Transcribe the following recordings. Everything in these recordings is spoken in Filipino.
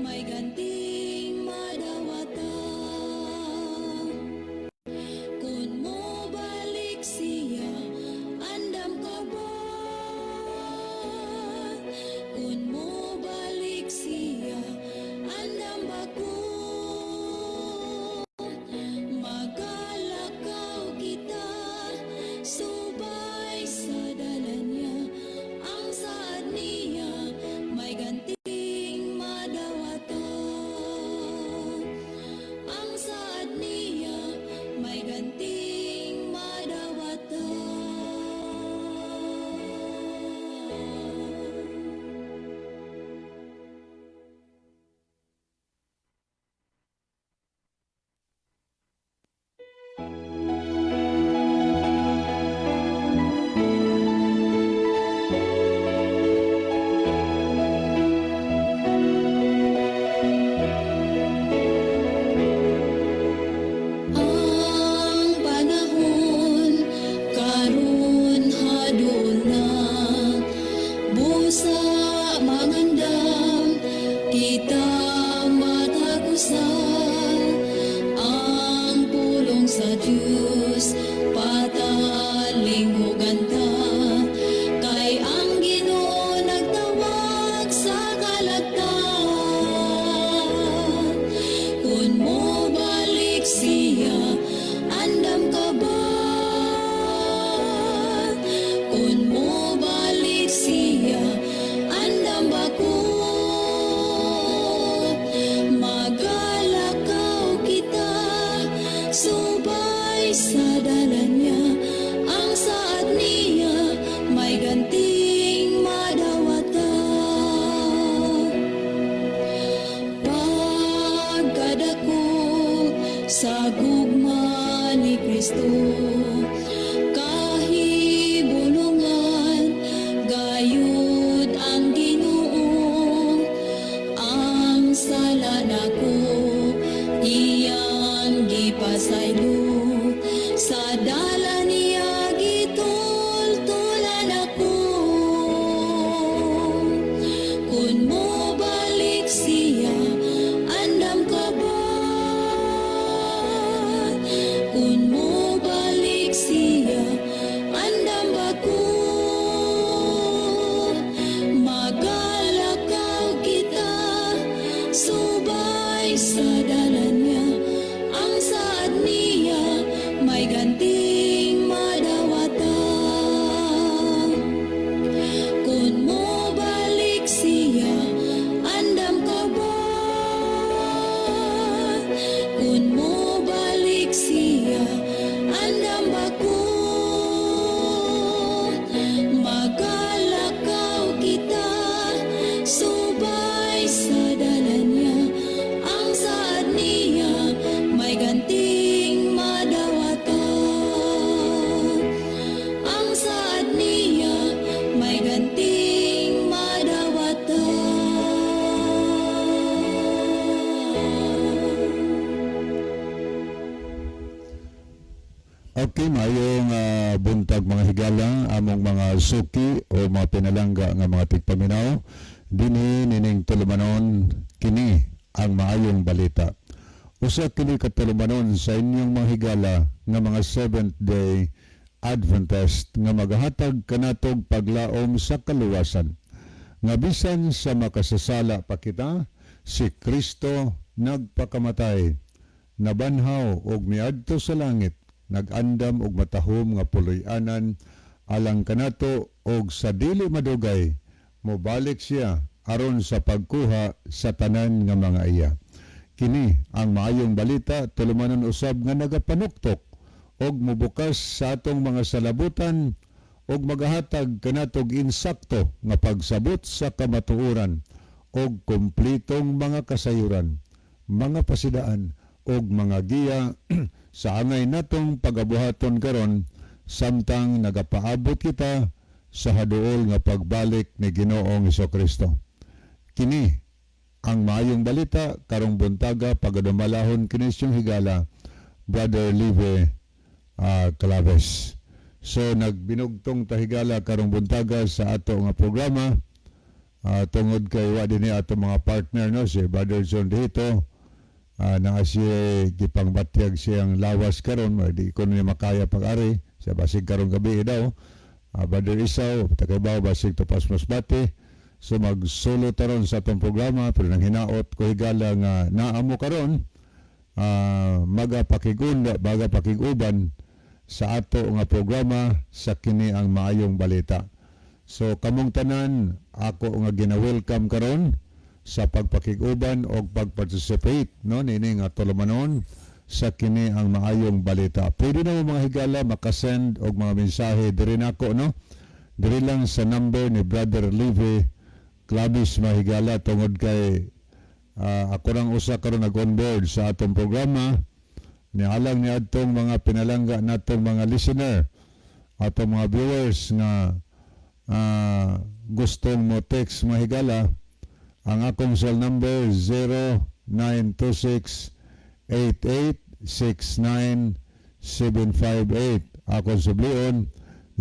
may ganting madawata. Kung mo balik siya, andam ka ba? Kung mo balik siya, andam ba ko? Magalakaw kita, subay sa dalan niya. Ang saad niya, may ganting madawata. Ang saad niya, may ganting madawata. Ang panahon karon hadol na, busa mangandam kita matagusan. Ang pulong sa Diyos patalinghugan ta, kay ang Ginoo nagtawag sa kalagtan. Kung mo balik siya, andam ka ba? Kung mo balik siya, andam ba ko? Magalakaw kita, subay sa dalan niya. Ang saad niya, may ganting madawata. Pagkadako sa gugma ni Kristo, kahibulungan gayud ang Ginoo. Ang sala nako iyang gipasaylo, sa dalan niya gitultulan ako. Kung mo balik siya, andam ka ba? Kung mo balik siya, andam ba ko? Magalakaw kita, subay sa dalan niya. Ang saad niya, may ganting madawata. Kung mo balik siya, andam ka ba? Kung mo balik siya, andam ba ko? Magalakaw kita, subay sa dalan niya. Ang saad niya, may ganting madawata. Ang saad niya, may ganting madawata. Okay, mayong buntag mga higala, among mga suki o mga pinalangga nga mga tigpaminaw. Dinhi nining tulumanon kini ang maayong balita. Usa kini katulumanon sa inyong mga higala nga mga Seventh-day Adventist nga magahatag kanatog paglaom sa kaluwasan. Nga bisan sa makasasala pa kita, si Kristo nagpakamatay, nabanhaw og miadto sa langit, nagandam og matahom nga puloy-anan alang kanato, og sa dili madugay mobalik siya aron sa pagkuha sa tanan nga mga iya. Kini ang maayong balita tulumanon usab nga nagapanuktok og mubukas sa atong mga salabutan og magahatag kanatog insakto nga pagsabot sa kamatuoran og kumplitong mga kasayuran, mga pasidaan og mga giya sa angay natong pagabuhaton karon samtang nagapaabot kita sa haduol nga pagbalik ni Ginoong Hesukristo. Kini ang maayong balita karong buntaga pagadumalahon kini siyang higala Brother Live Claves. So nagbinugtong tahigala karong buntaga sa ato nga programa tungod kay wa dinhi ato mga partner no si Brother John dito na siya gipangbatyag siyang lawas karon di ko niya makaya pag-ari siya basig karon gabi daw. Brother Isaw takibaw basig tupas masbate. So magsolo taron sa atong programa pero nang hinaot ko higala nga naamo karon baga pakiguban sa ato nga programa sa kini ang maayong balita. So kamong tanan ako nga gina-welcome karon sa pagpakiguban o pagparticipate no nini nga tulumanon sa kini ang maayong balita. Pwede na mo mga higala makasend og mga mensahe diri nako no. Diri lang sa number ni Brother Levy Clavis mahigala tungod kay ako lang usa karon nag-onboard sa atong programa nialang ni atong mga pinalangga natong mga listener atong mga viewers nga gustong mo text mahigala ang akong cell number 0926-8869-758 akong sublion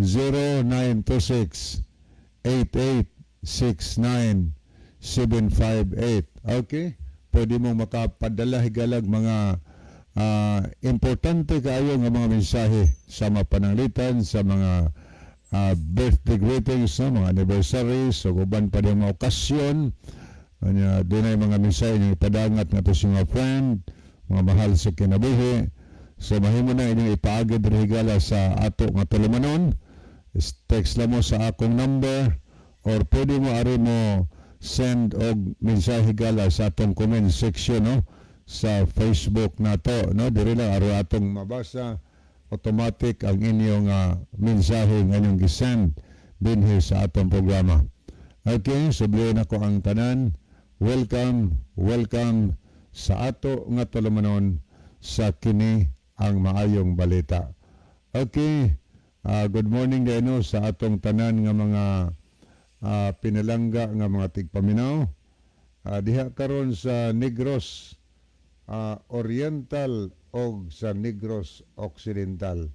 0926-8869-758. Okay? Pwede mo makapadala higalag mga importante kaayo nga mga mensahe sa mapananglitan, sa mga birthday greetings, mga anniversaries, o uban pa din mga okasyon. Doon ay mga mensahe yung ipadangat nga to sa mga friend, mga mahal sa kinabuhi. So mahimo na inyong ipaagad higala sa ato nga tulumanon. Text lang mo sa akong number or pwede mo ari mo send og mensahe gala sa atong comment section no sa Facebook nato no diri lang ari atong mabasa automatic ang inyong mensahe nga inyong gisend dinhi sa atong programa. Okay, subliyon ako ang tanan. Welcome sa ato nga tulumanon sa kini ang maayong balita. Okay. Good morning dino sa atong tanan nga mga pinalangga nga mga tigpaminaw. Diha karon sa Negros Oriental o sa Negros Occidental.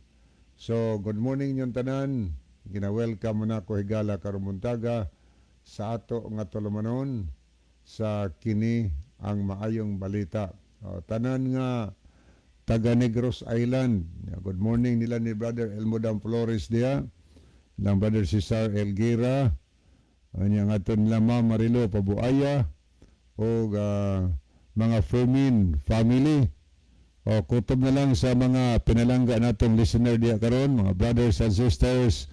So good morning yung tanan. Gina-welcome na ko higala karon buntaga sa ato nga tulumanon sa kini ang maayong balita. Tanan nga taga Negros Island. Good morning nila ni Brother Elmodam Flores dia, ng Brother Cesar Elguera, ang aton nila Ma'am Marilo Pabuaya, o mga Fermin family. O kutob na lang sa mga pinalangga natong listener dia karon, mga brothers and sisters,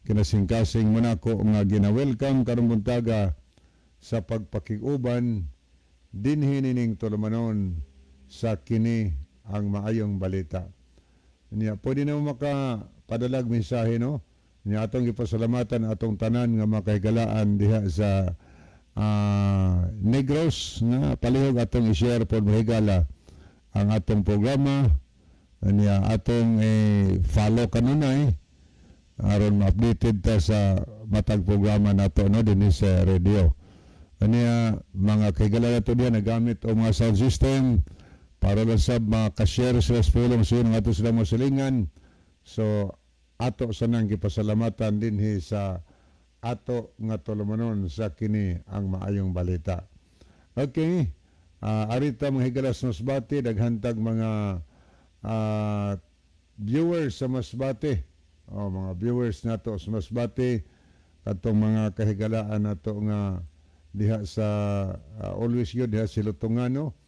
kinasingkasing mo na ko nga gina-welcome karong buntaga sa pagpakiguban dinhi nining tulumanon sa kini ang maayong balita. Niya pwede na makapadalag mensahe no. Niya atong gipasalamatan atong tanan nga makahigalaan diha sa Negros na palihog atong i-share pod mahigala ang atong programa. Niya atong follow kanunay aron ma-updated ta sa matag programa nato no dinhi sa radio. Niya mga kahigala nato diha nagamit og mga sound system para lang sa makashare sa fulong siya ng ato sila masilingan. So, ato sa nang gipasalamatan dinhi sa ato nga tulumanon sa kini ang maayong balita. Okay. Arita mga higalas Masbate, daghantag mga viewers sa Masbate. Mga viewers nato sa Masbate, katong mga kahigalaan nato nga diha sa always good diha sa Lutungano.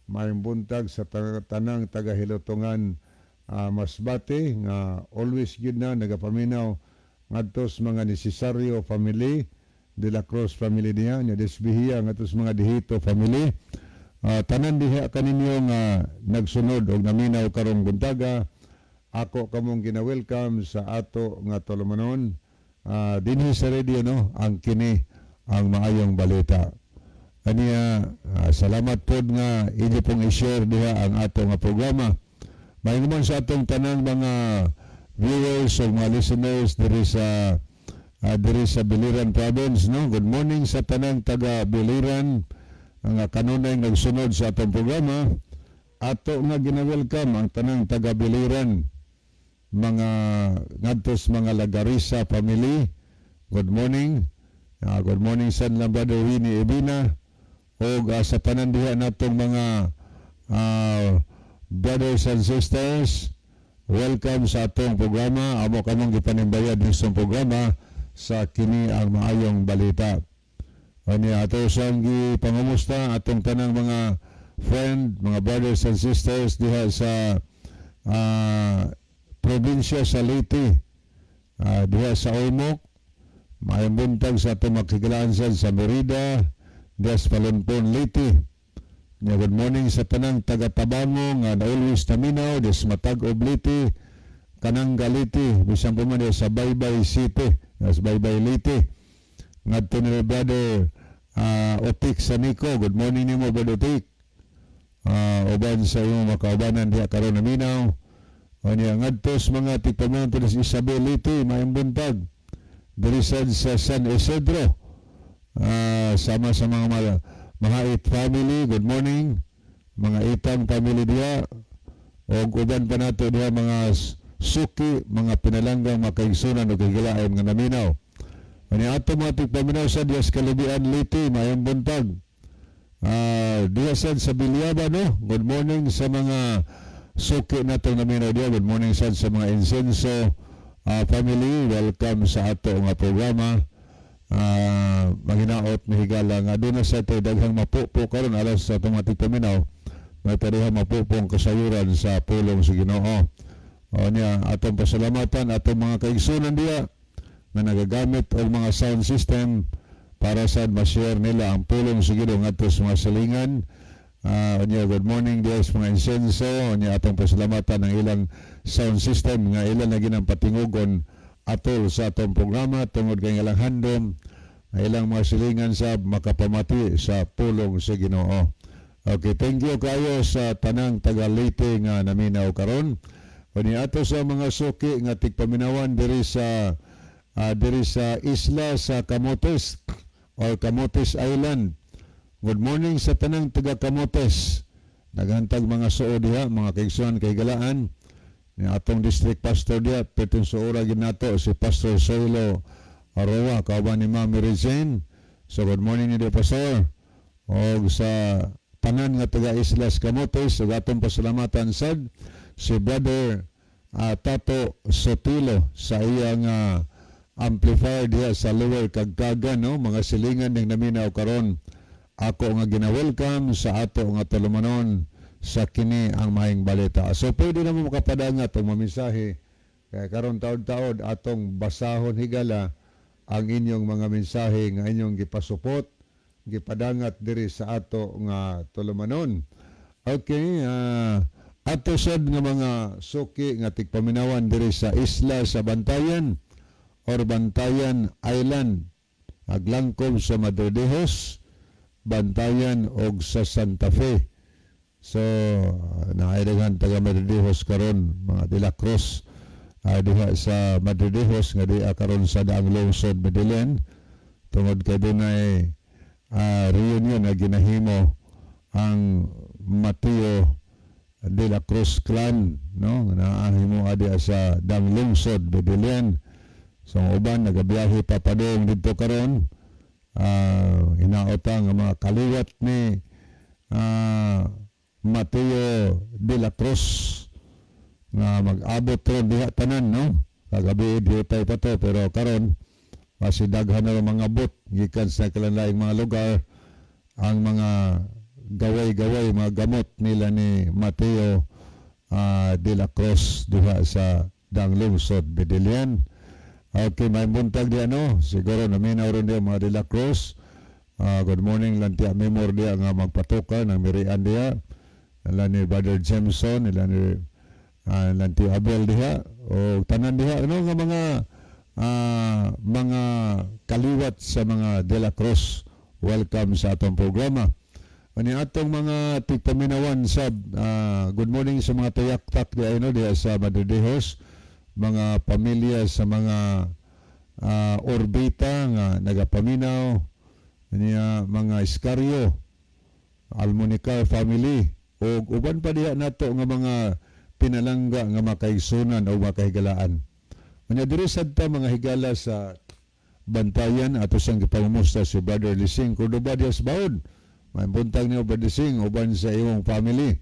Mayong buntag sa tanang taga-Hilutungan Masbate nga always good na nagapaminaw ngadtos mga ni Cesario family, De La Cruz family niya, nya Desbihia ngadtos mga Dihito family. Tanan diha kaninyo nga nagsunod og naminaw karong buntaga. Ako kamong gina-welcome sa ato nga tulumanon dinhi sa radio no ang kini ang maayong balita. Kaniya, salamat po nga inyo pong i-share diha ang atong programa. May naman sa atong tanang mga viewers o mga listeners diri sa Biliran Province. No? Good morning sa tanang taga Biliran nga kanunay nagsunod sa atong programa. Ato nga gina-welcome ang tanang taga Biliran, mga ngadtos mga Lagarisa family. Good morning. Good morning sad lang Brother Winnie Ebina o sa tanan diha natong mga brothers and sisters. Welcome sa atong programa. Amo kamong gipanimbayad sa programa sa kini ang maayong balita. Ani ato sang gipangumusta atong tanang mga friend, mga brothers and sisters diha sa probinsya sa Leyte, diha sa Ormoc. Maayong buntag sa atong makikilaan sa Merida, diha sa Palonpon, Leyte. Good morning sa tanang taga-Tabango nga always naminaw des matag Leyte, kanang Galiti, bisan po man sa Baybay City, sa Baybay Leyte. Ngadto ni Brother Otik sa Nico. Good morning nimo Brother Otik. Uban sa iyong makaubanan diha karon naminaw. Anya ngadto sa mga tigpamilya sa Isabel Leyte, maayong buntag. Diri sa San Isidro. Sama sa mga It family, good morning. Mga Itang family diha. O uban pa nato diha mga suki, mga pinalanggang makaigsunan o kagilain nga naminaw. Ani ato mga tigpaminaw sa diha sa Kalibian Leyte, mayong buntag. Diha sa Bilyaba, no? Good morning sa mga suki nato naminaw diha. Good morning sa mga Insenso family. Welcome sa ato nga programa. Maginaot mahigala nga doon na sa ito daghang mapupo karon alas sa automatic paminaw may tarihan mapupong kasayuran sa pulong sa Ginoo. O niya atong pasalamatan atong mga kaigsunan diya na nagagamit og mga sound system para sa ma-share nila ang pulong sa Ginoo ngadto sa mga silingan. O niya good morning diya sa mga insenso. O niya atong pasalamatan ang ilang sound system nga ilan na ginang patingugon atol sa atong programa tungod kay ilang handom ilang mga silingan sa makapamati sa pulong sa Ginoo. Okay, thank you kayo sa tanang taga Leyte nga naminaw karon. Kani ato sa mga suki nga tigpaminawan diri sa isla sa Camotes or Camotes Island. Good morning sa tanang taga Camotes. Naghantag mga suo diha, mga kaigsuhan kay galaan. Ni atong district pastor diya, petong suora ginato si Pastor Soilo Aroa, kauban ni Ma'am Regine. So good morning ni Pastor. O sa tanan nga taga Islas Camotes, so atong pasalamatan sad si Brother Tato Sotilo sa iyang amplifier diya sa Lower Kagkagan, no? Mga silingan ning naminaw karon. Ako nga gina-welcome sa ato nga tulumanon sa kini ang maayong balita. So pwede na mo makapadangat ang mamisahe kaya karon taod-taod atong basahon higala ang inyong mga mensahe nga inyong gipasupot, gipadangat diri sa ato nga tulumanon. Okay, ato sad nga mga suki nga tigpaminawan diri sa isla sa Bantayan or Bantayan Island, aglangkob sa Madridejos, Bantayan og sa Santa Fe. So, naaydagan taga Madridejos karon mga De La Cruz diha sa Madridejos nga diha karon sa daang lungsod Medellin tungod kay dunay reunion na ginahimo ang Mateo De La Cruz clan, no, naahimo diha sa daang lungsod Medellin. So uban nagabiyahe papadong didto karon hinaotang ang mga kaliwat ni Mateo De La Cruz nga mag-abot ron diha tanan, no? Kagabi diha tayo pa to, pero karon kasi daghan na mga bot gikan sa kalanlaing mga lugar ang mga gaway-gaway, mga gamot nila ni Mateo De La Cruz diha sa daang lungsod Medellin. Okay, may buntag diya, no? Siguro naminaw ron diya mga De La Cruz. Good morning lang tiya memor diya nga magpatuka ng mirian diya. Ilan ni Brother Jameson, ilan ni Lanti Abel diha o tanan diha, ano nga mga kaliwat sa mga De La Cruz. Welcome sa atong programa. Ani atong mga tigpaminawan sa good morning sa mga tayaktak diha sa Madridejos, mga pamilya sa mga orbita nga nagapaminaw niya, mga Iscario, Almonical family o uban pa diha nato nga mga pinalangga nga makaigsunan o makahigalaan. Unya diri sadta mga higala sa bantayan ato siyang gipangumusta si Brother Lising Cordoba Diaz Baon. May buntag niyo Brother Lising uban sa iyong family.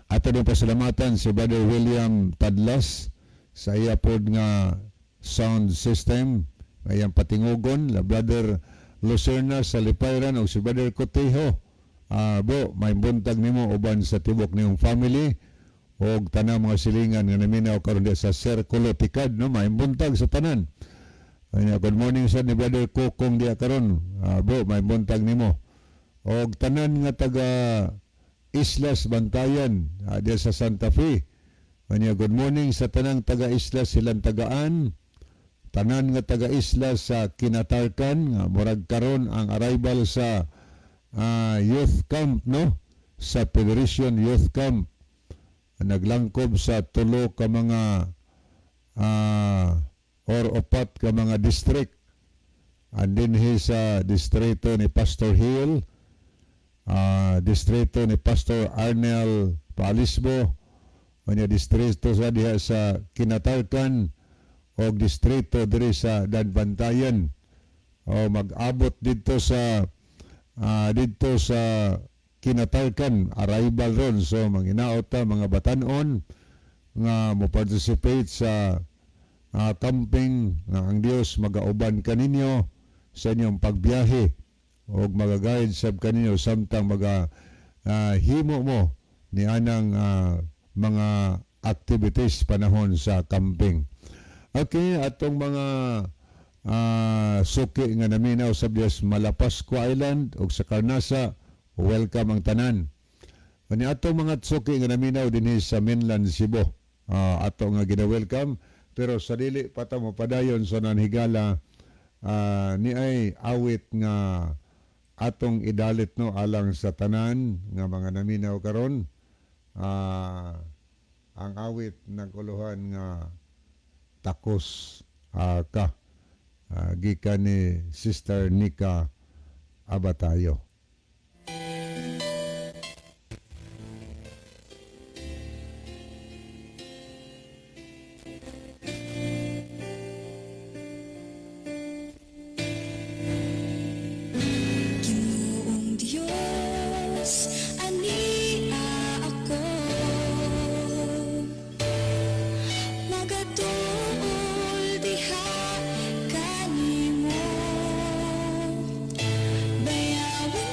Ato din pasalamatan si Brother William Tadlas sa iya pod nga sound system ngayang patingugon, la Brother Lucerna sa Lipayran o si Brother Cotejo. Bro, may buntag nimo uban sa tibok niyong family o tanang mga silingan nga naminaw karon sa Sirkulo Tikad, no? May buntag sa tanan. Good morning sa ni Brother Kokong diya karon. Bro, may buntag nimo. O tanan nga taga Islas Bantayan diya sa Santa Fe. Good morning sa tanang taga Islas silang tagaan. Tanan nga taga Islas sa Kinatarkan nga murag karon ang arrival sa youth camp, no, sa Federation Youth Camp. Naglangkob sa tulo ka mga or opat ka mga district. Andin sa distrito ni Pastor Hill, distrito ni Pastor Arnel Palisbo, distrito sa diha sa Kinatarkan o distrito diri sa Danbantayan. O mag-abot dito sa Kinatarkan, arrival ron. So manginaot ta mga batanon nga mo participate sa camping nga ang Dios magauban kaninyo sa inyong pagbiyahe o magaguide sab kaninyo samtang himo mo ni anang mga activities panahon sa camping. Okay, atong mga suki nga naminaw sa Dios Malapascua Island o sa Carnasa, welcome ang tanan. Kani ato mga suki nga naminaw dinhi sa mainland Cebu, ato nga gina-welcome, pero sa dili pa ta mo padayon sa nanhigala ni ay awit nga atong idalit, no, alang sa tanan nga mga naminaw karon. Ang awit naguluhan nga takos ka gikan ni Sister Nika Abatayo. Ginoong Diyos, ania ako, magatuol diha kanimo, bayawon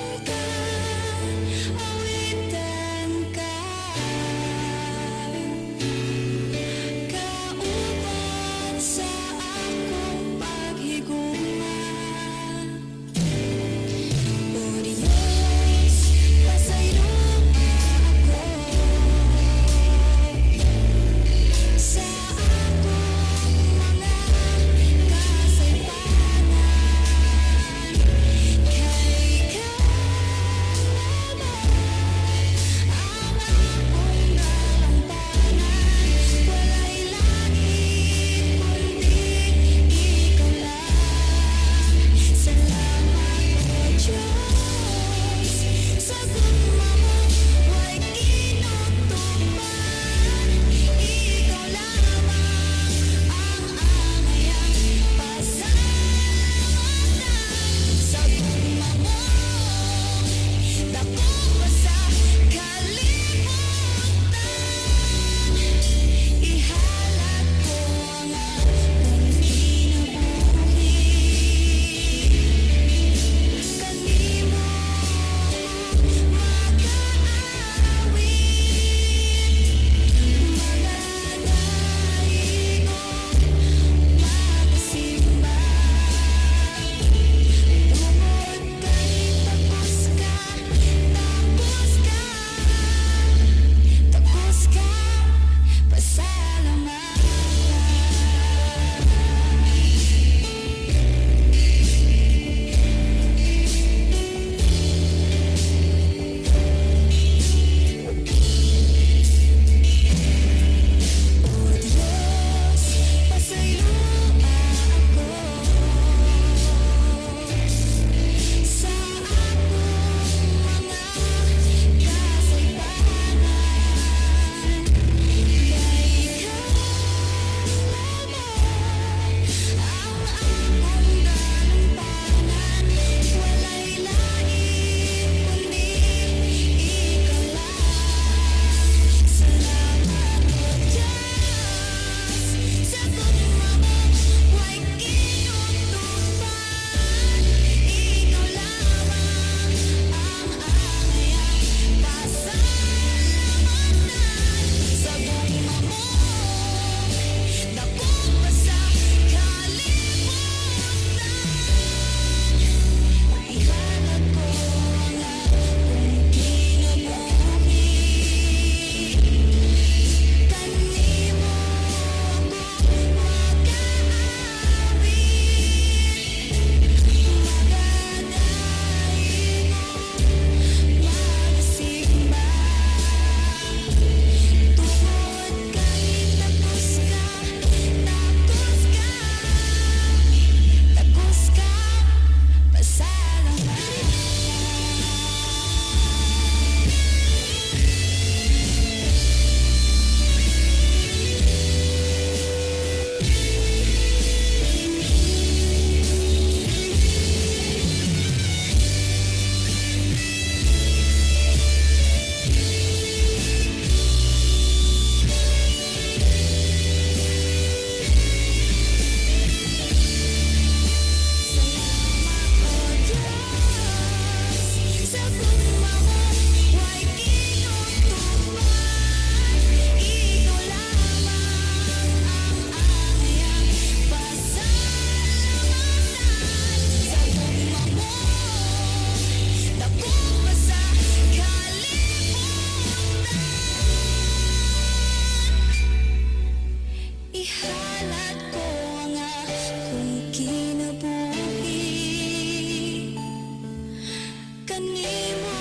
nimo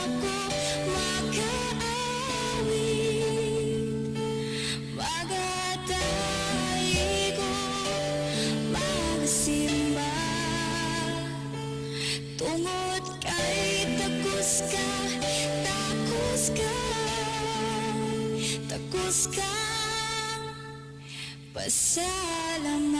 ako makaawit, magataigo, magasimba, tungod kay takos ka, takos ka, takos ka, pasalamatan.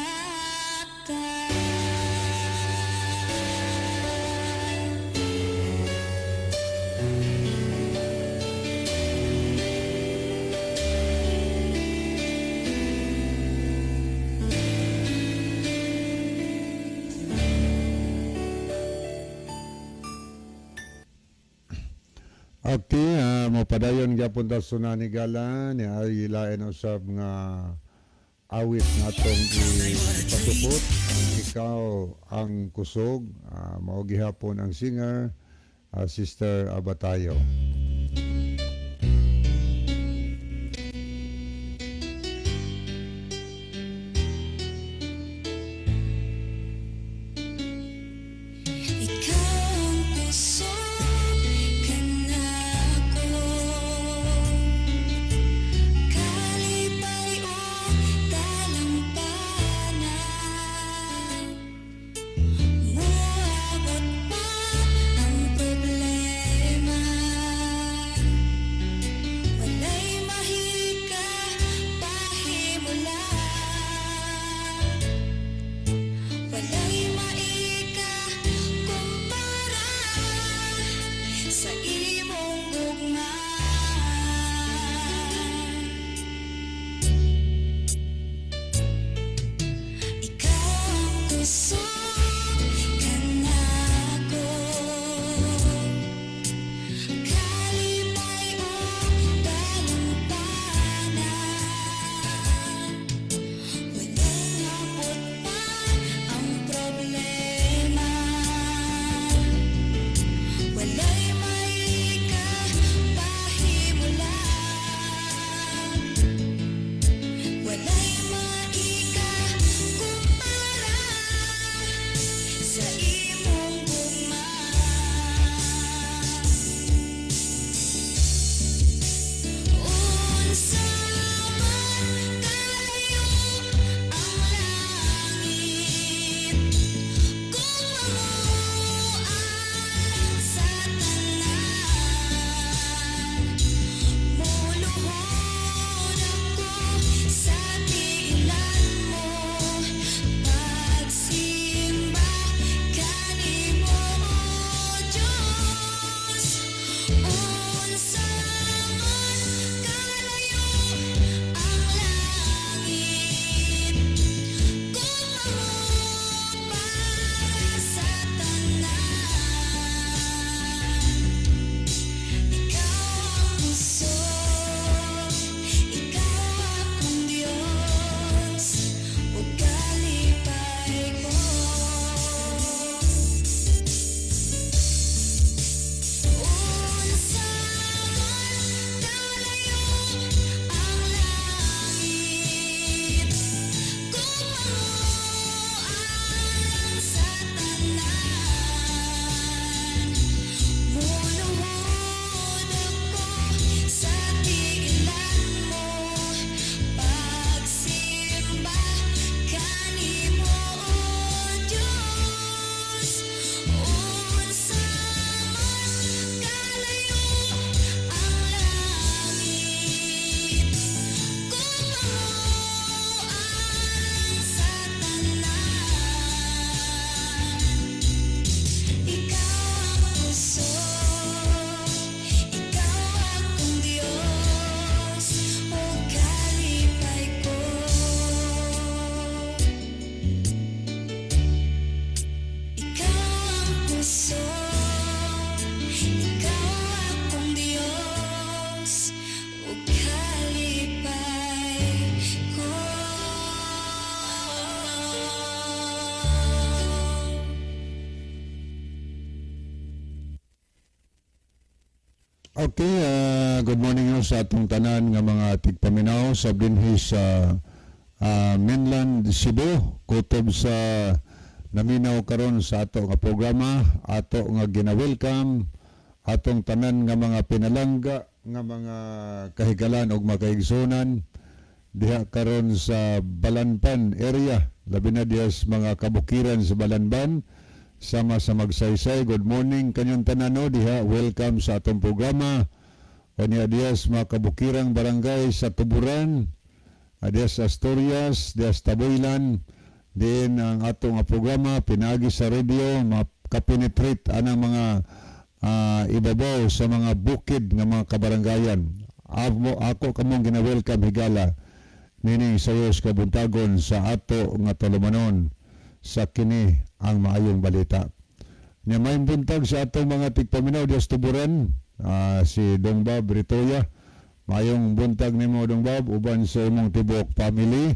Okay, mapadayon gyapon ta sunani gala ni ay lain usab nga awit natong ipasupot ang ikaw ang kusog, mao gihapon ang singer, Sister Abatayo. Ikaw ang puso kanako, kalipay o talampanan, muabot pa ang problema, walay mahika pahimulan, walay maika kumpara sa imong gugma. Ikaw ang puso kanako, kalipay o talampanan, walang abot pa ang problema, walay maika pahimulan, walay maika kumpara sa imong gugma. Unsa man kalayo ang langit, kung mamualang sa tanan, muluhod ako sa tiilan mo, pagsimba kanimo, O Diyos. Unsa man kalayo ang langit, kung para sa tanan, ikaw ang puso, ikaw akong Diyos, ug kalipay ko. Unsa man kalayo ang langit, kung mamualang sa tanan, muluhod ako sa tiilan mo, pagsimba kanimo, O Diyos. Unsa man kalayo ang langit, kung mamualang sa tanan, ikaw ang puso, ikaw akong Diyos, ug kalipay ko. Ikaw ang puso, ikaw akong Diyos, ug kalipay ko. Okay, good morning ho sa atong tanan nga mga tigpaminaw sa dinhi sa mainland Cebu, kutob sa naminaw karon sa ato nga programa, ato nga gina-welcome atong tanan nga mga pinalangga nga mga kahigalan ug makaigsunan diha karon sa Balanban area, labi na diha sa mga kabukiran sa Balanban sama sa Magsaysay. Good morning kanyang tanan no, diha welcome sa atong programa. Kanya diha sa mga kabukirang barangay sa Tuburan, diha sa Asturias, diha sa Taboylan. Diin ang atong programa pinagi sa radio, makapenetrate anang mga ibabaw sa mga bukid ng mga kabarangayan. Ako kamong gina-welcome higala nining sayos kabuntagon sa ato nga tulumanon sa kini ang maayong balita. Nya may buntag sa atong mga tigpaminaw diha sa Tuburan, si Dong Bob Ritoya. Maayong buntag nimo Dong Bob uban sa imong tibok family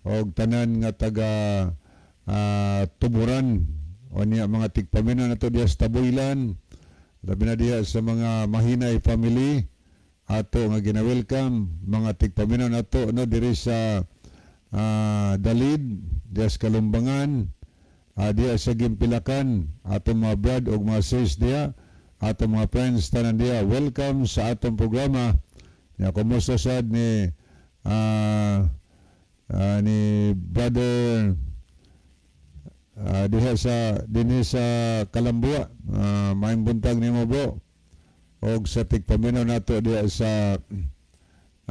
og tanan nga taga Tuburan o niya mga tigpaminaw nato diha sa Taboylan, labi na diha sa mga Mahinay family ato nga gina-welcome mga tigpaminaw nato no diri sa Dalid diha sa Kalumbangan, diha sa Gimpilakan, ato mga brad og mga sis diha, ato mga friends tanan diha welcome sa atong programa. Ya kumusta sad ni brother diha sa dinhi sa Kalambua, maayong buntag nimo bro, og sa tigpaminaw nato diha sa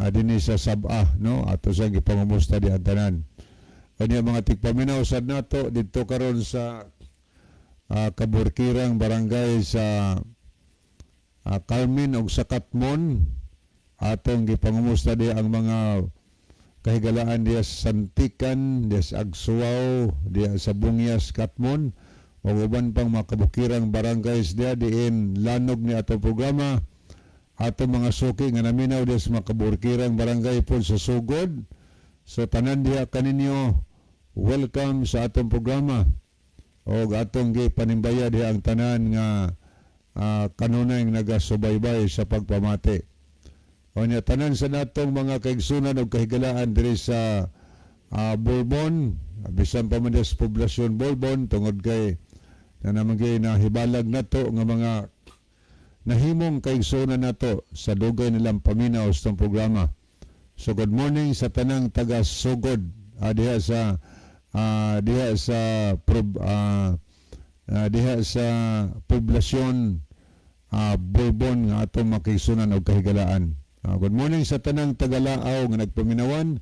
dinhi sa Sabah no, ato sa gipangumusta diha tanan. Kanya mga tigpaminaw sad nato didto karon sa kaburkirang barangay sa Carmen og sa Katmon, atong gipangumusta diha ang mga kahigalaan diha sa Santikan, diha sa Agsuaw, diha sa Bungyas, Katmon, o uban pang mga kabukirang barangays diha diin lanog ni atong programa. Atong mga suki nga naminaw diha sa mga kabukirang barangay po sa Sugod. So tanan diha kaninyo, welcome sa atong programa. O atong gipanimbaya diha ang tanan nga kanunay nagasubaybay sa pagpamati. O niya tanan sa natong mga kaigsunan o kahigalaan diri sa Bourbon, bisan pa man sa poblasyon Bourbon, tungod kay na naman kay nahibalag nato nga mga nahimong kaigsunan nato sa dugay nilang paminaw sa itong programa. So good morning sa tanang taga Sugod, diha sa poblasyon Bourbon nga atong makaigsunan o kahigalaan. Good morning sa tanang taga-Laaw nga nagpaminawan,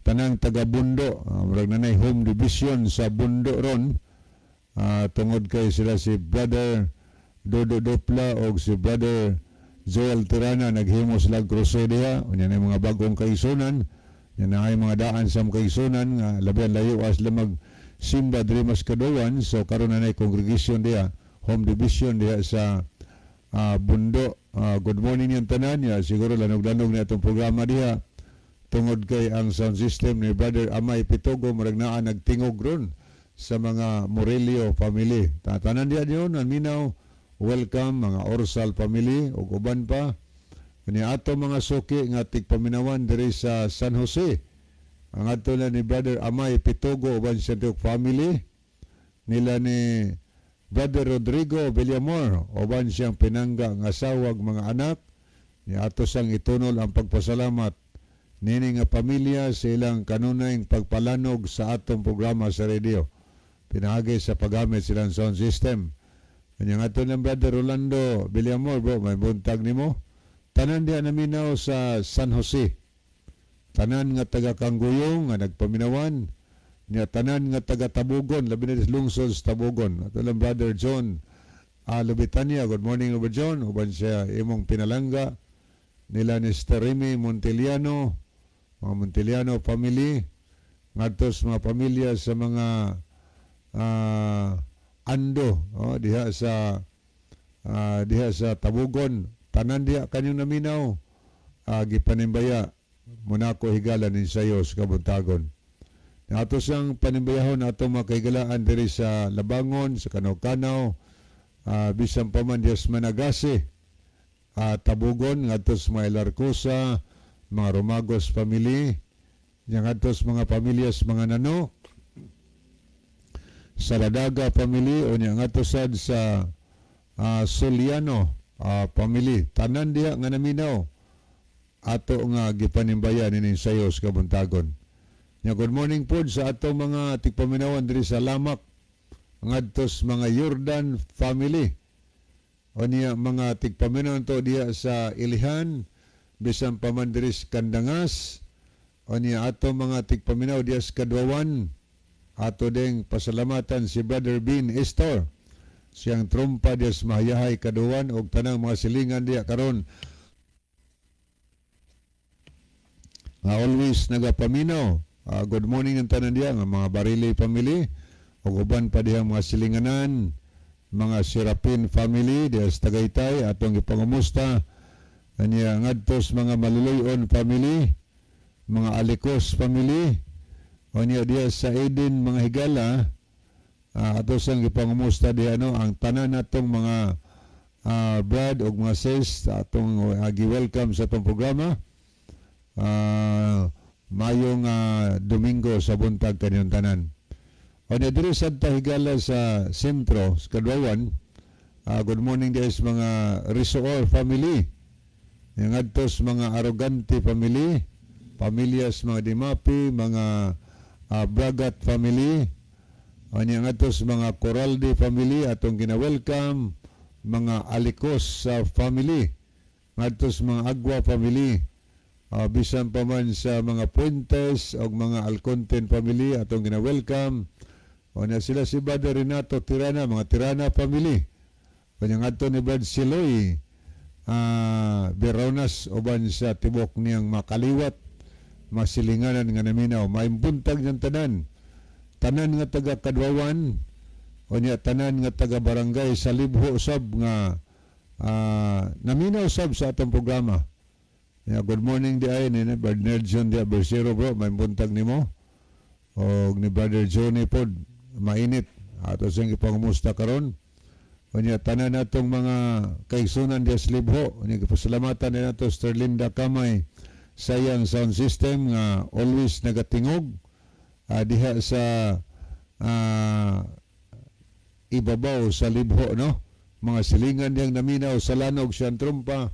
tanang taga-Bundo, murag nanay home division sa Bundo ron, tungod kay sila si Brother Dodo Dopla o si Brother Joel Tirana, naghimo sila krusade diha, unya na mga bagong kaigsunan, yan na ay mga daan sa kaigsunan, nga labihan layo as lamag simba diri mas kaduwan, so karon na nay congregation diha, home division diha sa Bundo. Good morning yung tanan ya, siguro lanog-lanog na itong programa diha tungod kay ang sound system ni Brother Amay Pitogo maragnaan nagtingog ron sa mga Morelio family. Tanan diha yun, minaw, welcome mga Orsal family ug uban pa. Kani ato mga suki nga tigpaminawan diri sa San Jose. Ang ato na ni Brother Amay Pitogo uban sa family nila ni Brother Rodrigo Villamor, uban siyang pinangga ng asawag mga anak, ni ato sang itunol ang pagpasalamat nini nga pamilya sa ilang kanunayng pagpalanog sa atong programa sa radio. Pinagi sa paggamit silang sound system. Kanyang ato ng Brother Rolando Villamor, bro, may buntag nimo. Tanan diya naminaw sa San Jose. Tanan nga taga Kangguyong nga nagpaminawan. Niya tanan nga taga Tabugon, labi na lungsod sa Tabugon. Ato lang Brother John Lubitania, good morning Brother John, uban siya imong pinalangga nila ni Sterimi Monteliano, mga Monteliano family, ngadtos mga pamilya sa mga Ando, diha sa Tabugon, tanan diha kanyang naminaw, gipanimbaya muna ko higala ni sayos kabuntagon. Ato sang panimbayahon ato mga kahigalaan diri sa Labangon, sa Kanaw-Kanaw, bisan pa man dias Managasi, Tabugon, ngadtos mga Ilarcosa, mga Romagos family, ngadtos mga pamilyas mga Nano, Saladaga family o niya nga to sad sa Soliano family. Tanan diha nga naminaw ato nga gipanimbayan ining sayos kabuntagon. Nya good morning po sa ato mga tigpaminawan diri sa Lamak ngadtos mga Jordan family. O niya mga tigpaminawan to diha sa Ilihan bisan pa man diri sa Kandangas. O niya ato mga tigpaminaw diha sa Kadwawan. Ato ding pasalamatan si Brother Bean Estor. Siyang trumpa diha sa Mahayahay Kadwawan og tanang mga silingan diha karon. Always nagapaminaw. Good morning ang tanan diya nga mga Barili family ug uban pa diha mga silinganan, mga Serapin family diha sa Tagaytay atong ipangumusta kaniya ngadtos mga Maluloyon family, mga Alikos family o niya diha sa Eden mga higala ato sang ipangumusta diha ang tanan natong mga brad ug mga sis atong gi-welcome sa atong programa. Mayong Domingo sa buntag kanilang tanan. O na diri sa higala sa sentro, sa Kadwawan, good morning guys mga Risoor family, yung adtos mga Arrogante family, pamilyas mga Dimapi, mga Bragat family, o yung adtos mga Coralde family, atong gina-welcome, mga Alikos family, adtos mga Agua family, bisan pa man sa mga Puentes o mga Alconten family atong gina-welcome. O na sila si Brother Renato Tirana, mga Tirana family. O niyang ato ni Brad Siloy, Beronas oban sa tibok niyang makaliwat, masilinganan nga naminaw. Maimbuntag niyang tanan. Tanan nga taga Kadwawan, o niya tanan nga taga barangay sa Libho sab nga naminaw sab sa atong programa. Yeah, good morning di ay ni Brother Nerjon di Bersero bro, may buntag nimo. O ni Brother Johnny pod, mainit. Ato siyang ipangumusta karon. O niya tanan natong mga kaigsunan di Slibho. O niya pasalamatan din nato Sterlinda Kamay sayang sound system nga always nagatingog diha sa ibabaw sa Libho no. Mga silingan diyang naminaw sa lanog siyang trumpa.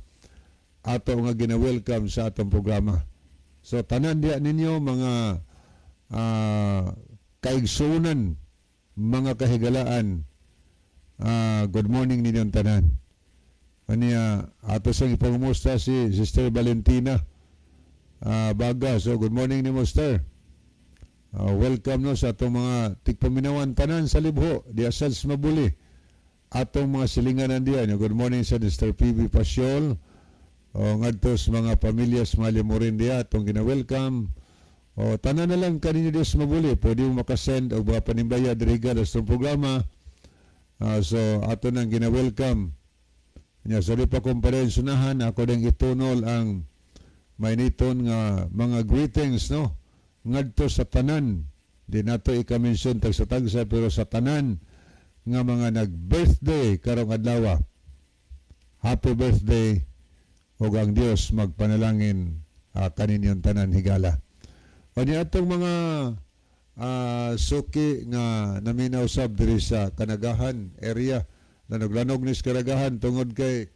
Ato nga gina-welcome sa atong programa. So tanan diya ninyo mga kaigsunan, mga kahigalaan. Good morning ninyong tanan. Aniya ato sang ipangumusta si Sister Valentina Baga. So good morning ni Sister. Welcome no sa atong mga tigpaminawan tanan sa Libho, diya sa Mabuli. Atong mga silinganan diya. Good morning sa Sister PB Pasyol. O ngadtos mga pamilyas malimurin diya atong gina-welcome. O tanan na lang kaninyo Diyos mabuli. Pwede mo makasend o mga panimbaya diriga sa programa. So ato nang gina-welcome. So di pa komparensyonahan ako ding itunol ang mainiton nga mga greetings no. Ngadto sa tanan. Di nato ika-mention tag sa tagsa pero sa tanan nga mga nag-birthday karong adlaw. Happy birthday. O ang Diyos magpanalangin kaninyong tanan higala. O niya atong mga suki nga naminaw sab diri sa Kanagahan area na naglanog ni sa Kanagahan tungod kay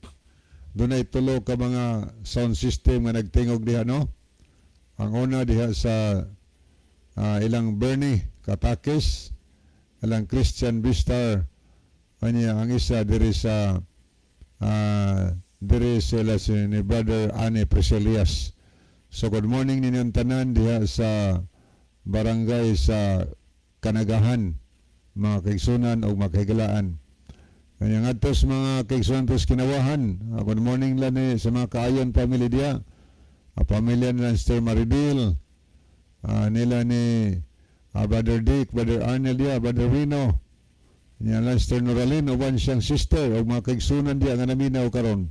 dunay tulo ka mga sound system nga nagtingog diha no. Ang una diha sa ilang Bernie Katakis, ilang Christian Bistar, ang isa diri sa diri sila ni Brother Ane Preselias. So good morning ninyong tanan diha sa barangay sa Kanagahan, mga kaigsunan o mga kahigalaan. Kanyang atos mga kaigsunan tos Kinawahan. Good morning lang sa mga kaayon family diha. Pamilya nila Sister Maridil, nila ni Brother Dick, Brother Arnel diha, Brother Rino. Niya lang Sister Noralyn, uban siyang sister o mga kaigsunan diha nga naminaw karon.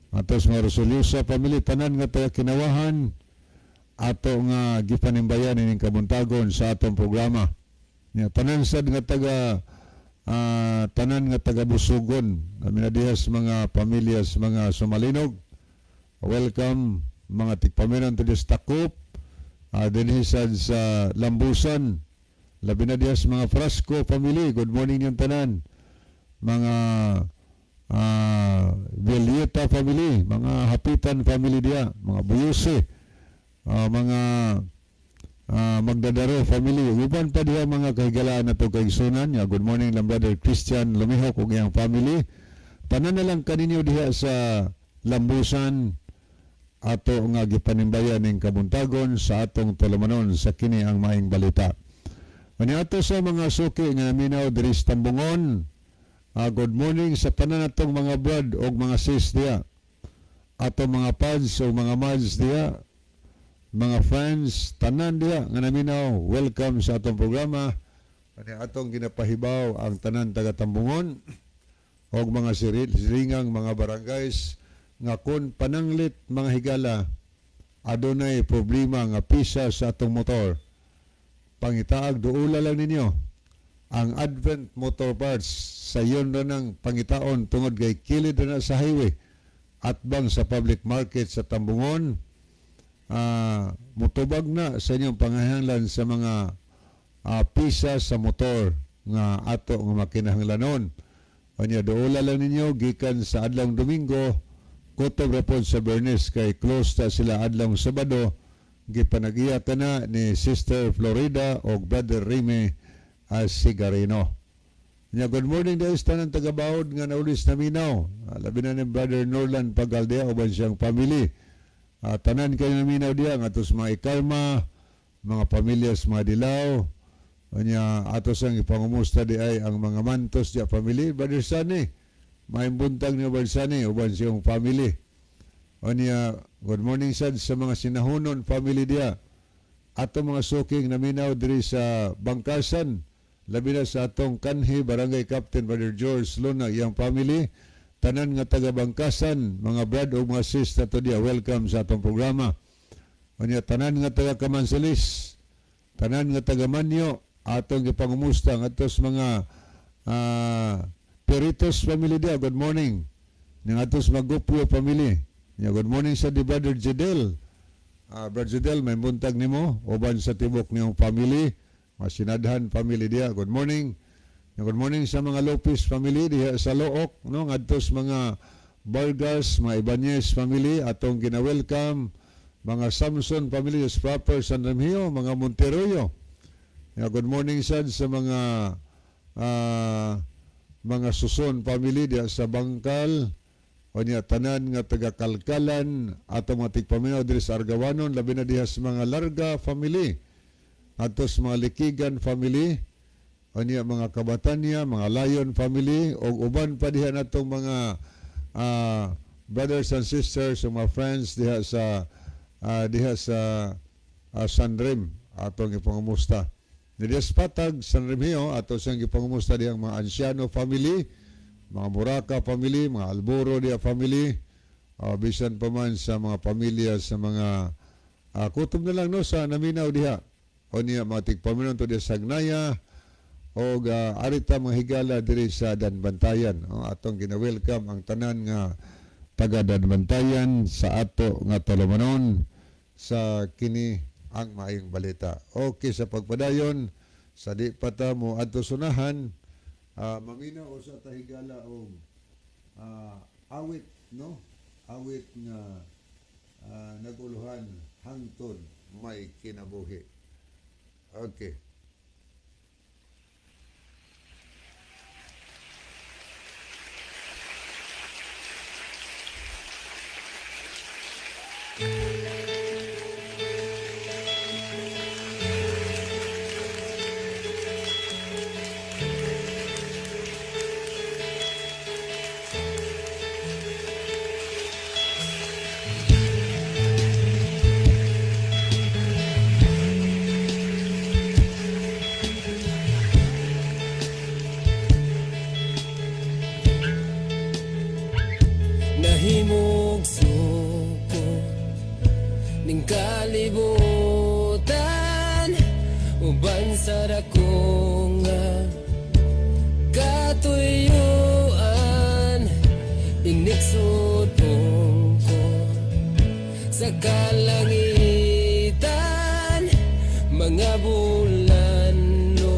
Atos mga Rosoliosa family tanan nga taga Kinawahan ato nga gipanimbayan ining kabuntagon sa atong programa. Nya tanan sad nga taga tanan nga taga Busugon, minadihas mga pamilyas mga Sumalinog. Welcome mga tigpaminan to this Takop, dinhi sad sa Lambusan, Labi na diya sa mga Frasco family, good morning yung tanan. Mga Villeta family, mga Hapitan family diya, mga Buyuse, mga Magdadaro family, uban pa diya mga kahigalaan na to kaigsunan. Good morning lang brother Christian Lumihok ug iyang family. Tanan na lang kaninyo diha sa Lambusan ato nga gipanimbayan ning kabuntagon sa atong tulumanon sa kini ang maayong balita. Ani ato sa mga suki nga naminaw diri sa Tambungon. Good morning sa tanan natong mga brad o mga sis diya. Ato mga pads o mga mads diya. Mga friends, tanan diya nga naminaw, welcome sa atong programa. Ani atong ginapahibaw ang tanan taga Tambungon o mga siringang mga barangays nga kun pananglit mga higala adunay problema nga pisa sa atong motor. Pangitaag duula lang ninyo ang Advent Motor Parts sa iyon na ng pangitaon tungod kay kilid na sa highway at bang sa public market sa Tambungon. Mutubag na sa inyong pangahanglan sa mga pisa sa motor nga ato nga makinahanglanon. Kanya duula lang ninyo gikan sa adlong Domingo kutob rapod sa Bernes kay close ta sila adlong Sabado gipanagiyata na ni Sister Florida o Brother Rime Sigarino. Good morning dahil sa tanang tagabawod nga naulis na minaw. Labi na ni Brother Norland Pagaldea o ban siyang family. Tanan kayo na minaw diya nga atos mga ikarma, mga pamilyas mga dilaw. Kanya atos ang ipangumusta di ay ang mga mantos diya family. Brother Sani, maimbuntag ni Brother Sani o ban siyang family. Kanya good morning sad sa mga sinahunon family diya. Ato mga suking naminaw diri sa Bangkasan. Labi na sa atong kanhi, Barangay Captain Brother George Luna, iyang family. Tanan nga taga Bangkasan, mga brad o mga sis na to diya, welcome sa atong programa. Kanya tanan nga taga Kamansalis, tanan nga taga Manyo, atong ipangumusta ng atos mga Peritos family diya, good morning. Ng atos Magupyo family. Good morning sa di Brother Jedel. Brother Jedel, may buntag nimo, uban sa tibok niyong family. Masinadhan family dia. Good morning. Good morning sa mga Lopez family diha sa Look, no? Ngadtos mga Vargas, mga Ibanez family atong gina-welcome. Mga Samson family sa proper San Remigio, mga Monteroyo. Good morning sad sa mga Suson family diha sa Bangkal. O niya tanan nga taga Kalkalan atong mga tigpaminaw diri sa Argawanon, labi na diha sa mga Larga family. Atos mga Likigan family, o niya mga Kabatanya, mga Lion family, o uban pa diha natong mga brothers and sisters, o mga friends diha sa Sanrim, atong ipangumusta. Diha sa Patag, Sanrim hiyo, atos ang ipangumusta diha mga Anciano family, mga Muraka family, mga Alboro diha family, bisan pa man sa mga pamilya sa mga kutob na lang no sa naminaw diha. O niya mga tigpaminon to diya sa Agnaya o arita mga higala diri sa Danbantayan. Atong gina-welcome ang tanan nga taga Danbantayan sa ato nga tulumanon sa kini ang maayong balita. Okay, sa pagpadayon sa di pata mo adto sunahan, maminaw o sa tahigala o awit, no? Awit nga naguluhan hangtod may kinabuhi. Okay. Nahimog suko ning kalibutan uban sa dakong katuyuan iniksod ko sa kalangitan mga bulan no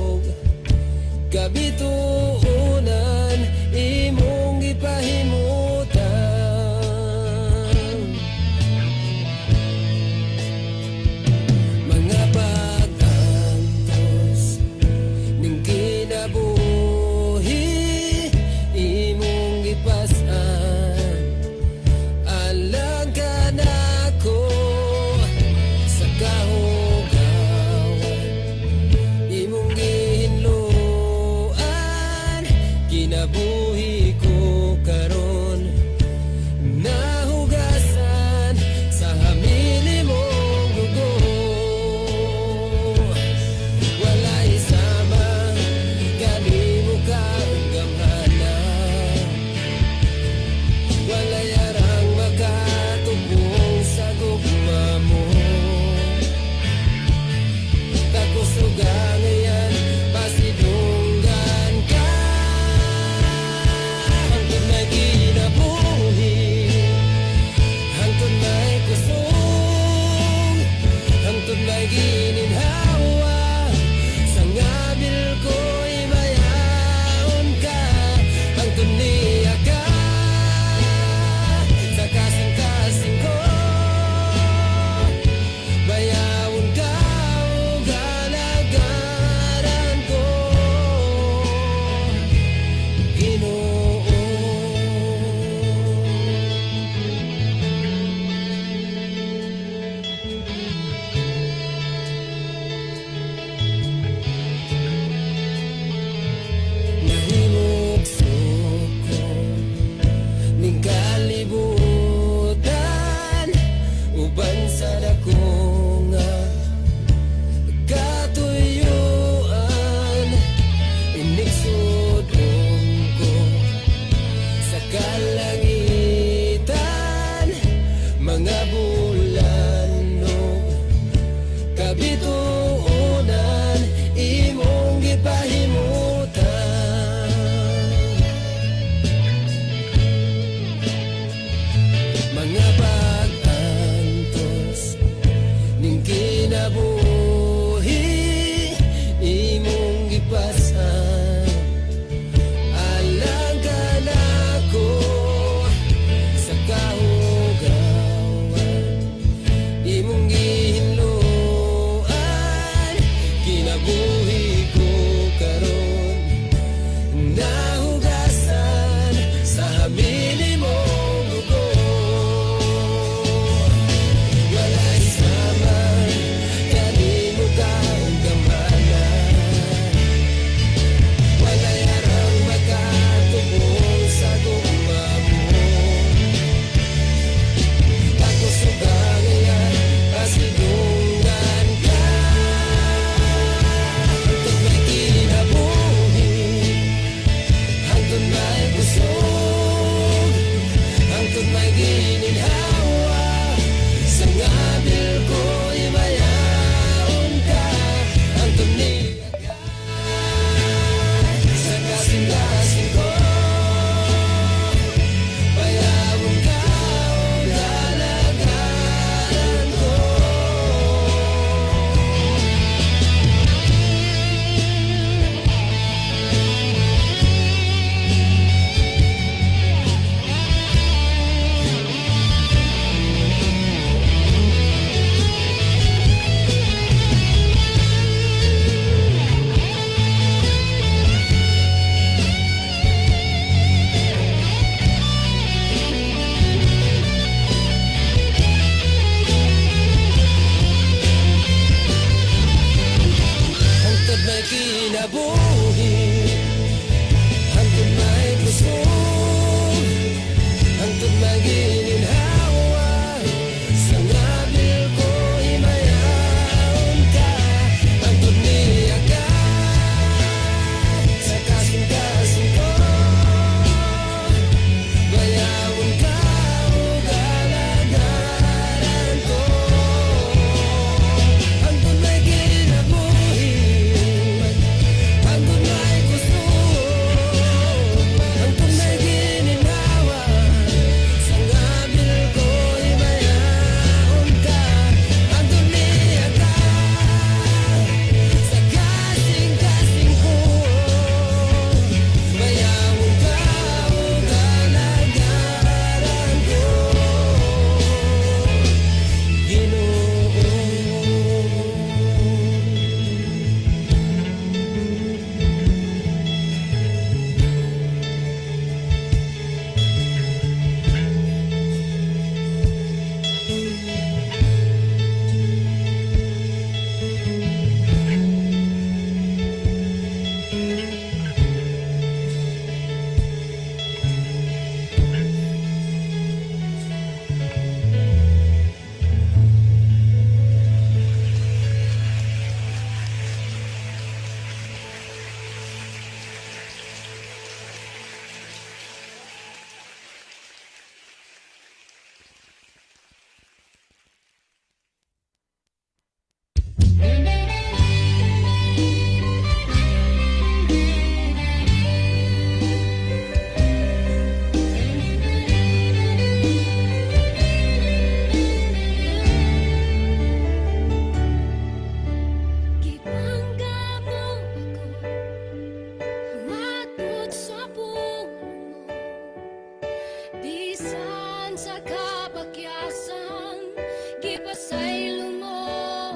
Bisan sa kabakyasan, gipasaylo mo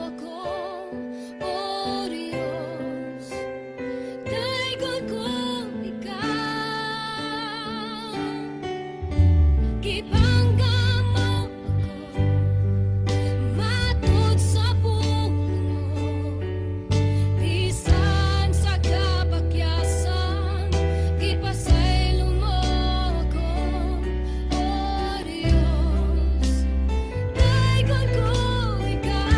ako, O Diyos. Daigod ko ikaw, gipangga mo ako, matud sa puno mo. Bisan sa kabakyasan, gipasaylo mo ako, O Diyos. Daigod ko ikaw,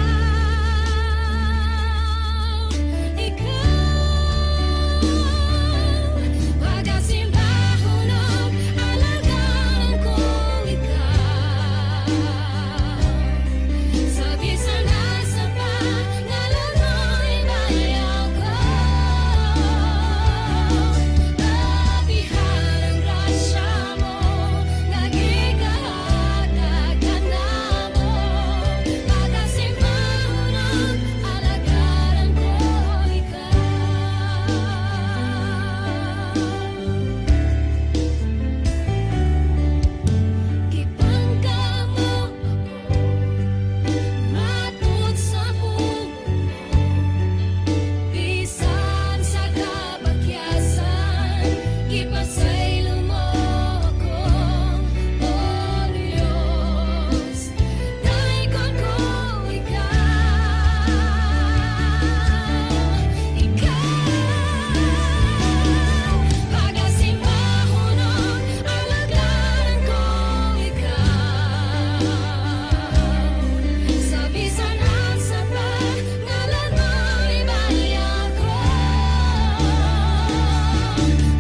pagasimbahon og alagaan ko ikaw. Sa bisan asa pa, ngalan mo'y bayaw ko. Labihan ang grasya mo, nagikahatag ka na mo. Pagasimbahon og alagaan ko ikaw. Gipangga mo ako, matud sa puno mo. Bisan sa kabakyasan, gipasaylo mo ako, O Diyos. Daigod ko ikaw, pagasimbahon og alagaan ko ikaw. Sa bisan asa pa, ngalan mo'y bayaw ko.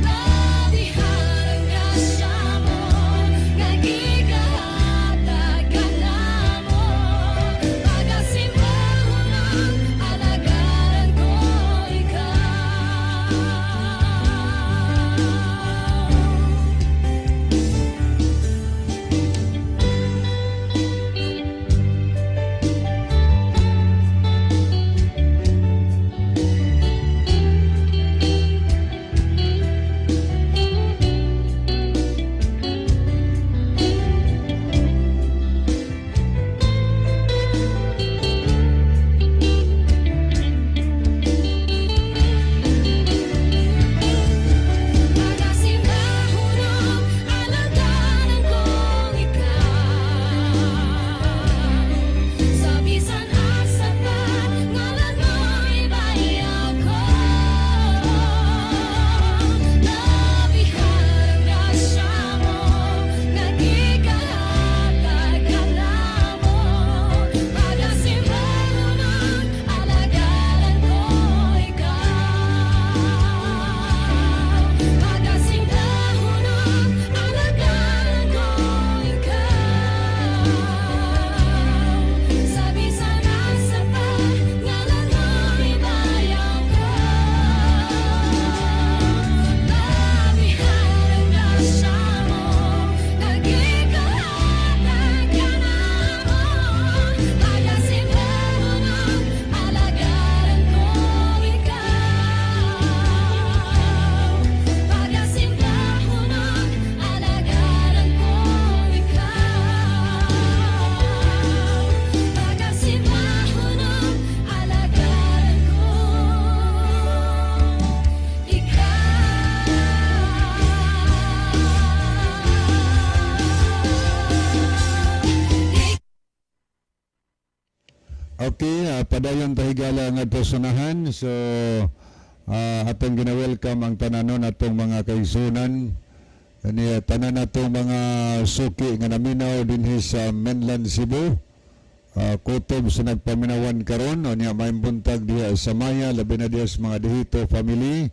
Labihan ang grasya mo, nagikahatag ka na mo. Pagasimbahon og alagaan ko ikaw. Pagasimbahon og alagaan ko ikaw. Sa bisan asa pa, ngalan mo'y bayaw ko. Labihan ang grasya mo, nagikahatag ka na mo. Pagasimbahon og alagaan ko ikaw. Pagasimbahon og alagaan ko ikaw. Sa bisan asa pa, ngalan mo'y bayaw ko. Labihan ang grasya mo, nagikahatag ka na mo. Pagasimbahon og alagaan ko ikaw. Pagasimbahon og alagaan ko ikaw. Pagasimbahon og alagaan ko ikaw. Okay, padayon tahigala nga personahan. So, atong gina-welcome ang tananon atong mga kaigsunan. Ani tanan atong mga suki nga naminaw dinhi sa mainland Cebu. Kutob sa nagpaminawan karon unya may buntag diha sa Maya, labi na diha sa mga Dihito family.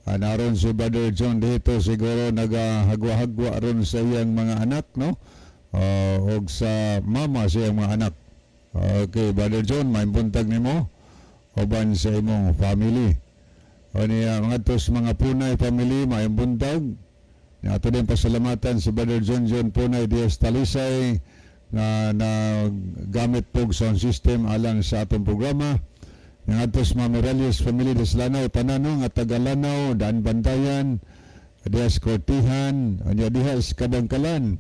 Naron si Brother John Dihito siguro nagahagwa-hagwa ron sa iyang mga anak, no? Og sa mama sa iyang mga anak. Okay, Brother John, may buntag nimo uban sa imong family. O niya, mga tos mga Punay family, may buntag. Ato din pasalamatan si Brother John Punay Diaz Talisay na gamit pog sound system alang sa atong programa. Yung atos mga Morales family des Lanao, Tanano, nga taga Lanao, Daan Bantayan, diha sa Kortihan, anya diha sa Kabangkalan.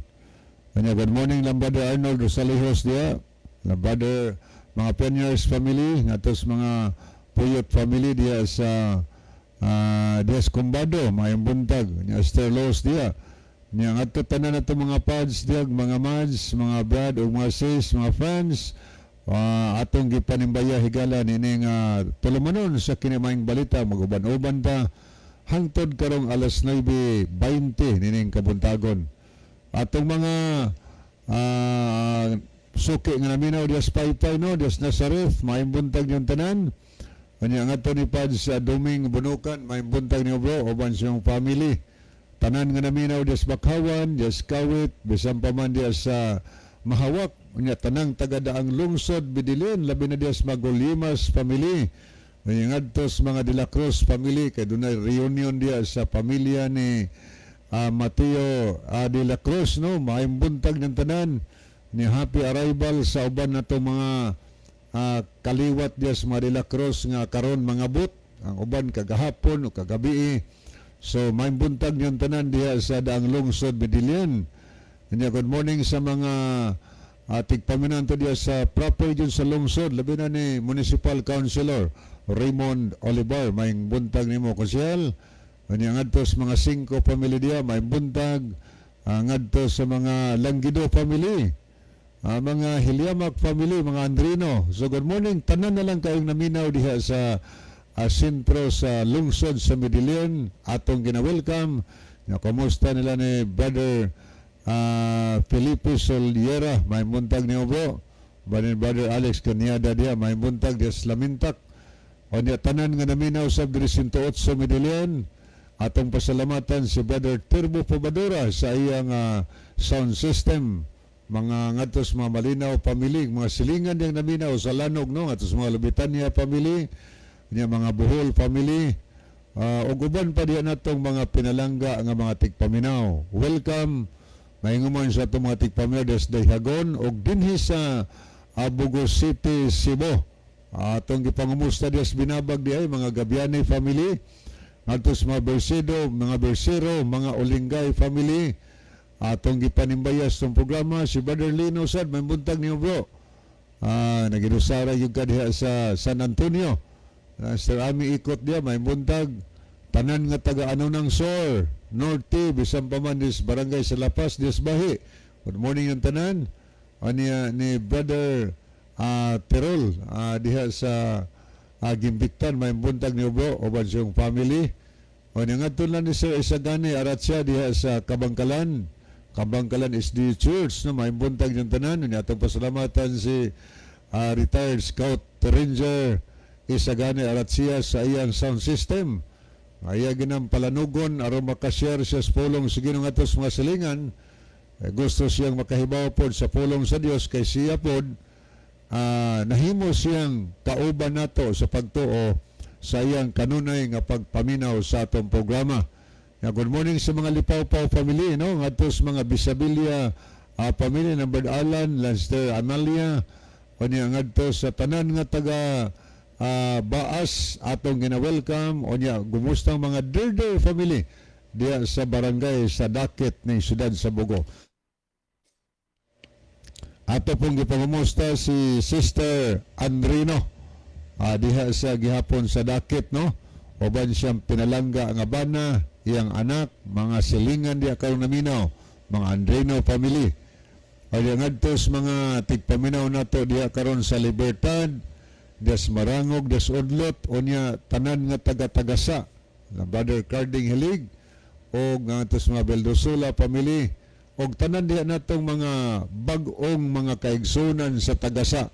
Anya good morning lang Brother Arnold Rosalejos diha, lang Brother mga Pioneers family, ngatos mga Puyot family diha sa diha sa Kumbado, mayong buntag, nya Esther Los diha. Nya ngadto tanan nato mga pads diha, mga mads, mga brad ug mga sis, mga friends. Atong gipanimbaya higala nining tulumanon sa kinimayong balita, maguban-uban ta hangtod karong alas 9:20 nining kabuntagon. Atong mga suki nga naminaw dias Paypay no, dias Nazareth, maayong buntag yung tanan. Kanya nga to ni Pad sa Duming Bunukan, maayong buntag niyo bro, uban siyang family. Tanan nga naminaw dias Bakhawan, dias Kawit, bisan pa man dias sa Mahawak, kanya tanang tagadaang lungsod Bidilin, labi na dias Magolimas family. Kanya nga to sa mga De La Cruz family, kay dunay reunion dias sa pamilya ni Mateo De La Cruz no, maayong buntag ng tanan ni happy arrival sa uban na to mga kaliwat diya sa mga De La Cruz nga karon mga but ang uban kagahapon o kagabi. So maayong buntag ng tanan diya sa daang lungsod Bidilian. Good morning sa mga tigpaminan to diya sa proper dyan sa lungsod, labi na ni Municipal Councilor Raymond Olivar, maayong buntag nimo konsyel. Kanya ngadto sa mga 5 family diya, may buntag. Ngadto sa mga Langgido family, mga Hilyamak family, mga Andrino. So good morning, tanan na lang kayong naminaw diha sa sentro sa lungsod sa Medellin. Atong gina-welcome. Kumusta nila ni Brother Felipe Soliera, may buntag niyo bro. Brother Alex Canyada diya, may buntag diya sa Lamintak. O niya tanan nga naminaw sa 108 Medellin. Atong pasalamatan si Brother Turbo Pobadora sa iyang sound system. Mga ngatos mga Malinaw family, mga silingan diyang naminaw sa Lanog no, ngatos mga Lubitania family, niya mga Bohol family. Ug uban pa diyan natong mga pinalangga nga mga tigpaminaw. Welcome. Mahinguman sa itong mga tigpaminaw des Dayhagon ug dinhi sa Burgos City, Cebu. Atong gipangumusta des binabag di ay mga Gabiani family. Atos mga Bersero, mga Olingay family. Atong gipanimbayas tong programa si Brother Lino sad, may buntag niyo bro. Nagidusara yung kadiha sa San Antonio. Sir Ami ikot diya, may buntag. Tanan nga taga ano ng Sor, Norte, bisan pa man dis Barangay sa Lapas, dis Bahi. Good morning yung tanan. Ni Brother Terol, diha sa Gimbiktan, may buntag niyo bro, uban siyang family. O nga lang ni Sir Isagani Aratsia diha sa Kabangkalan SD Church no, may buntag yung tanan. Atong pasalamatan si retired Scout Ranger Isagani Aratsia sa iyang sound system. Aya ginang palanugon aron makashare siya sa pulong sa Ginoo atos mga silingan. Gusto siyang makahibaw pod sa pulong sa Dios kay siya pod nahimo siyang kauban nato sa pagtuo sa iyang kanunay nga pagpaminaw sa atong programa. Good morning sa mga Lipaw-Paw family no, ngatos mga Bisabilia family, number Alan, Lanster Amalia, o niya ngadto sa tanan nga taga Baas atong gina-welcome. O niya gumustang mga Derder family diya sa barangay sa Dakit ng siyudad sa Bogo. Ato pong gipangumusta si Sister Andrino diha sa gihapon sa Dakit no. Uban siyang pinalangga ang abana, iyang anak, mga silingan diya karong naminaw, mga Andrino family. O diya ngadtos mga tigpaminaw nato diya karon sa Libertad, des Marangog, des Udlot, o niya tanan nga taga-tagasa, na Brother Carding Hilig, o ngadtos mga Beldosula family, o tanan diya natong mga bag-ong mga kaigsunan sa tagasa.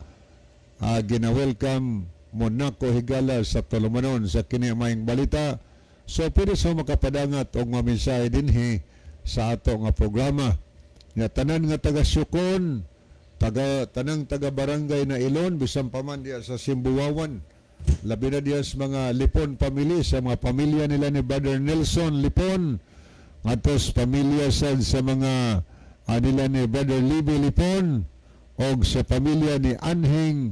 Gina-welcome Monaco higala sa tulumanon sa kinimayong balita. So pwede sa makapadangat og mamisahe dinhi sa ato nga programa. Nga tanan nga taga Syukon, tanang taga barangay na Ilon, bisan pa man diya sa Simbuwawan. Labi na diya sa mga Lipon family, sa mga pamilya nila ni Brother Nelson Lipon. Atos pamilya sa mga nila ni Brother Libby Lipon o sa pamilya ni Anhing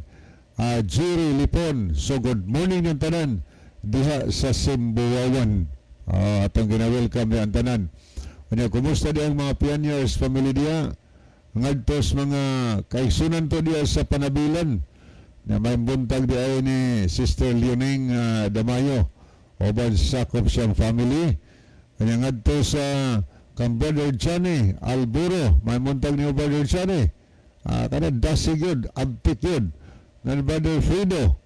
Jerry Lipon. So good morning ng tanan diha sa Simbuwawan. Atong gina-welcome niya ang tanan. Kanya, kumusta di ang mga pioneers family diya? Ngadtos mga kaigsunan to diya sa Panabilan na may buntag di ay ni Sister Leoning Damayo oban sa sakop siyang family. Kanya ngadto sa kang Brother Johnny Alburo, may buntag ni Brother Johnny. Kana dasig yun, abtik yun. Nan Brother Frido,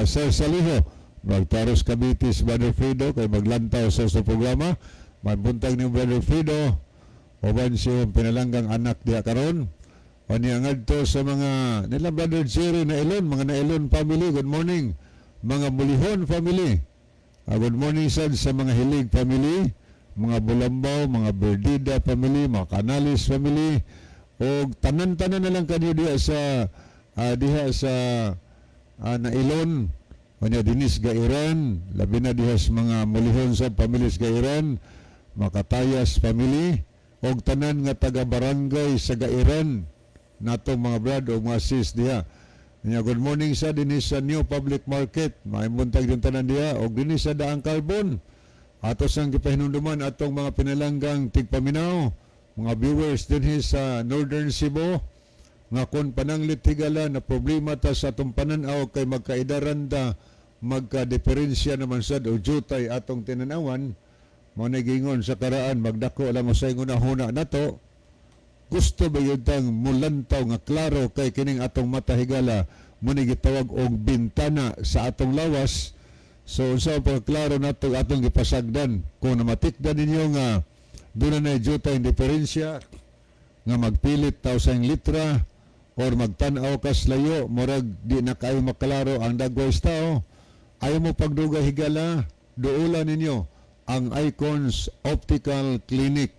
Sir Saliho, magtaros kabitis Brother Frido, kay maglantaw sa programa. May buntag ni Brother Frido, oban siyang pinalanggang anak diya karon. O niya ngadto sa mga nila Brother Jerry na Elon, mga na Elon family, good morning. Mga Mulihon family, good morning sad sa mga Hilig family, mga Bulambaw, mga Berdida family, mga Canales family, o tanan-tanan na lang kanyo diha sa na Elon, o niya Dinis Gairan, labi na diha sa mga Mulihon sa family sa Gairan, mga Katayas family, o tanan nga taga-barangay sa Gairan, natong mga brad o mga sis diha. Good morning sa dinis sa New Public Market, maimuntag yung tanan diha, o dinis sa Daang Carbon. Atos ang gipahinumduman atong mga pinalanggang tigpaminaw, mga viewers dinhi sa Northern Cebu, nga kon pananglit higala na problema ta sa atong pananaw kay magkaidaran ta, magka-diferensya naman sad o jutay atong tinanawan, mo nagingon sa karaan, magdako lang mo sa ingon na huna na to, gusto ba yun tang mulantaw nga klaro kay kining atong mata higala mo gitawag og bintana sa atong lawas. So unsa pa klaro nato atong gipasagdan kung namatikdan ninyo nga doon na jutay diferensya nga magpilit taw sa litra or magtan-aw kas layo murag di na kayo maklaro ang dagways tao, ayaw mo pagdugay higala, duulan ninyo ang Icons Optical Clinic.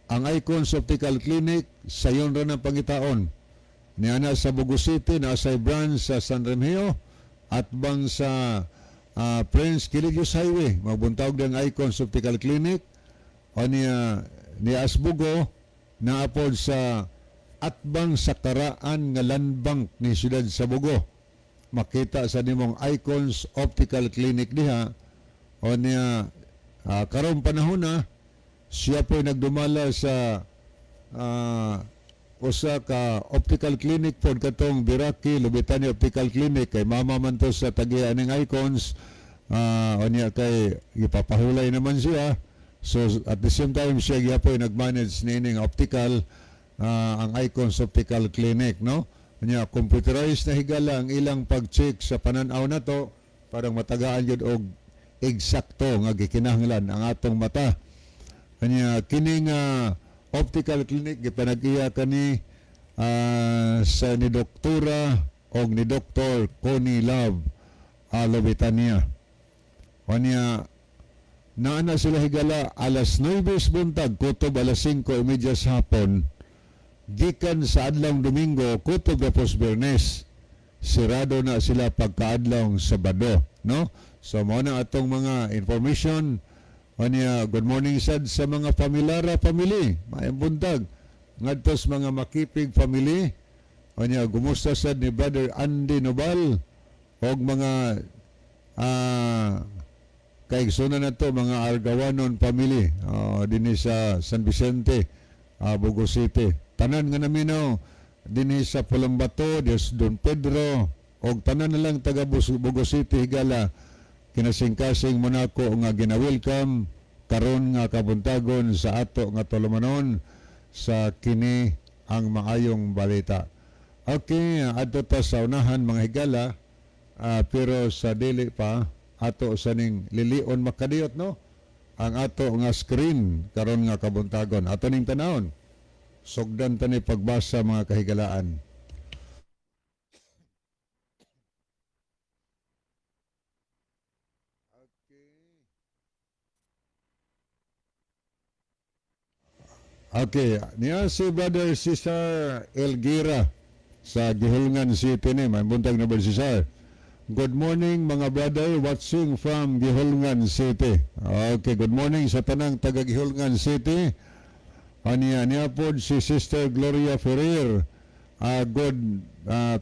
Ang Icons Optical Clinic sayon ra ng pangitaon. Niana sa Bugo City, nasa branch sa San Remigio at bang sa Prince Kiligios Highway. Magbuntawag ng Icons Optical Clinic o ni Asbugo na apod sa atbang sa karaan nga land bank ni siyudad sa Bugo. Makita sa nimong Icons Optical Clinic diha o niya karong panahon na siya po nagdumala sa usa ka optical clinic po katong Biraki Lubitani Optical Clinic kay mama man to sa tagian ng Icons, o niya kay ipapahulay naman siya. So at the same time siya po nag-manage nining optical ang Icons Optical Clinic, no? Niya computerized na higala ang ilang pag-check sa pananaw na to para matagaan yun og eksakto nga gikinahanglan ang atong mata. Kanya kining optical clinic gipanag-iya kani sa ni doktora o ni Dr. Connie Love Lobitania. Kanya naana sila higala alas 9 buntag kutob alas 5:30 sa hapon, gikan sa adlawng Domingo kutob gapos Biyernes, sirado na sila pagkaadlawng Sabado, no? So mo na atong mga information. Good morning sad sa mga Pamilara family, maayong buntag. Ngadtos mga Makipig family. Gumusta sad ni Brother Andy Nobal og mga kaigsunan na to, mga Argawanon family dinhi sa San Vicente, Bugo City. Tanan nga naminaw dinhi sa Pulambato, Don Pedro og tanan na lang taga Bugo City higala. Kinasing-kasing mo na ko nga gina-welcome karon nga kabuntagon sa ato nga tulumanon sa kini ang maayong balita. Okay, adto ta sa unahan mga higala, pero sa dili pa ato sa ning lilion makadiyot, no? Ang ato nga screen karon nga kabuntagon. Ato ning tanawon. Sugdan ta ni pagbasa mga kahigalaan. Okay, niya si Brother Cesar Elguera sa Gihulngan City ni, may buntag na Brother Cesar. Good morning mga brother watching from Gihulngan City. Okay, good morning sa tanang taga Gihulngan City. Niya po si Sister Gloria Ferrer. Good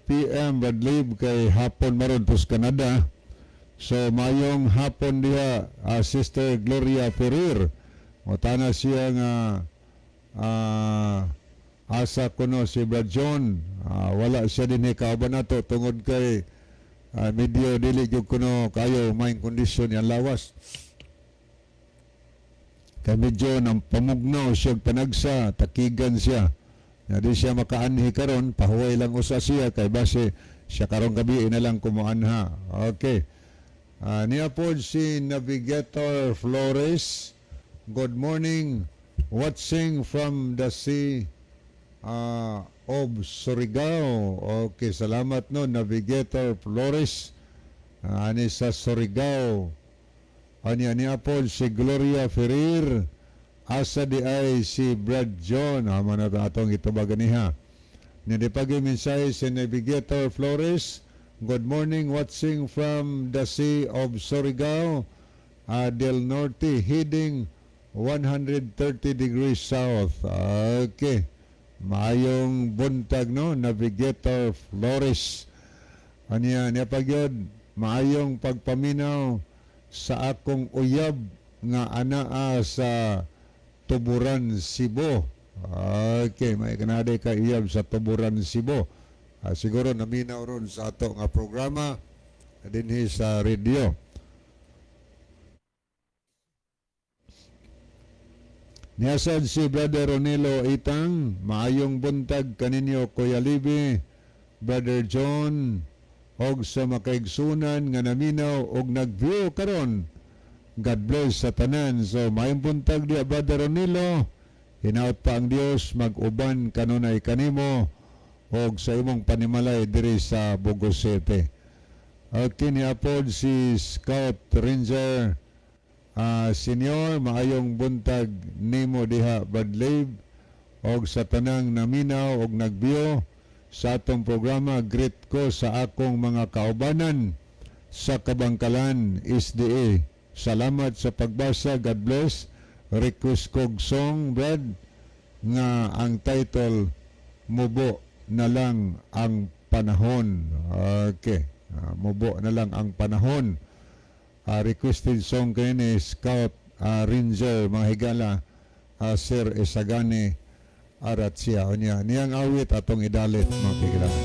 PM Badlib kay hapon maron pos Canada. So mayong hapon diha Sister Gloria Ferrer. Mutana siya nga asa kuno si Brad John. Wala siya din kauban nato tungod kay medyo dili gyud kuno kayo main kondisyon yan lawas. Kay medyo nang pamugnaw siya panagsa, takigan siya. Na di siya makaanhi karon, pahuway lang usa siya kay base siya karong gabi na lang kumuanha. Okay. Niya po si Navigator Flores. Good morning. Watching from the sea of Surigao. Okay, salamat no Navigator Flores. Ani sa Surigao. Niya po si Gloria Ferrer. Asa di ay si Brad John. Haman na atong itubagan niya. Nidipagi mensahe si Navigator Flores. Good morning, watching from the sea of Surigao del Norte, heading 130 degrees south. Okay. Maayong buntag no, Navigator Flores. Niya pagyod, maayong pagpaminaw sa akong uyab nga anaa sa Tuburan, Cebu. Okay, may kanaday ka iyab sa Tuburan, Cebu. Siguro naminaw ron sa ato nga programa dinhi sa radio. Niyasad si Brother Ronilo Itang, maayong buntag kaninyo Kuya Libby, Brother John, og sa makaigsunan nga naminaw og nag-view karon. God bless sa tanan. So maayong buntag diya Brother Ronilo. Hinaut pa ang Dios mag-uban kanunay kanimo og sa imong panimalay diri sa Bugo City. Okay, niapod si Scout Ranger Senior, maayong buntag nimo diha Badlave og sa tanang naminaw og nagbiyo sa atong programa. Greet ko sa akong mga kaubanan sa Kabangkalan SDA. Salamat sa pagbasa. God bless. Request kog song, Brad, nga ang title Mubo na lang ang panahon. Okay. Mubo na lang ang panahon. Requested song kayo ni Scout Ranger mga higala, Sir Esagane Aratsya. O niya, niyang awit atong idalit mga pigilan.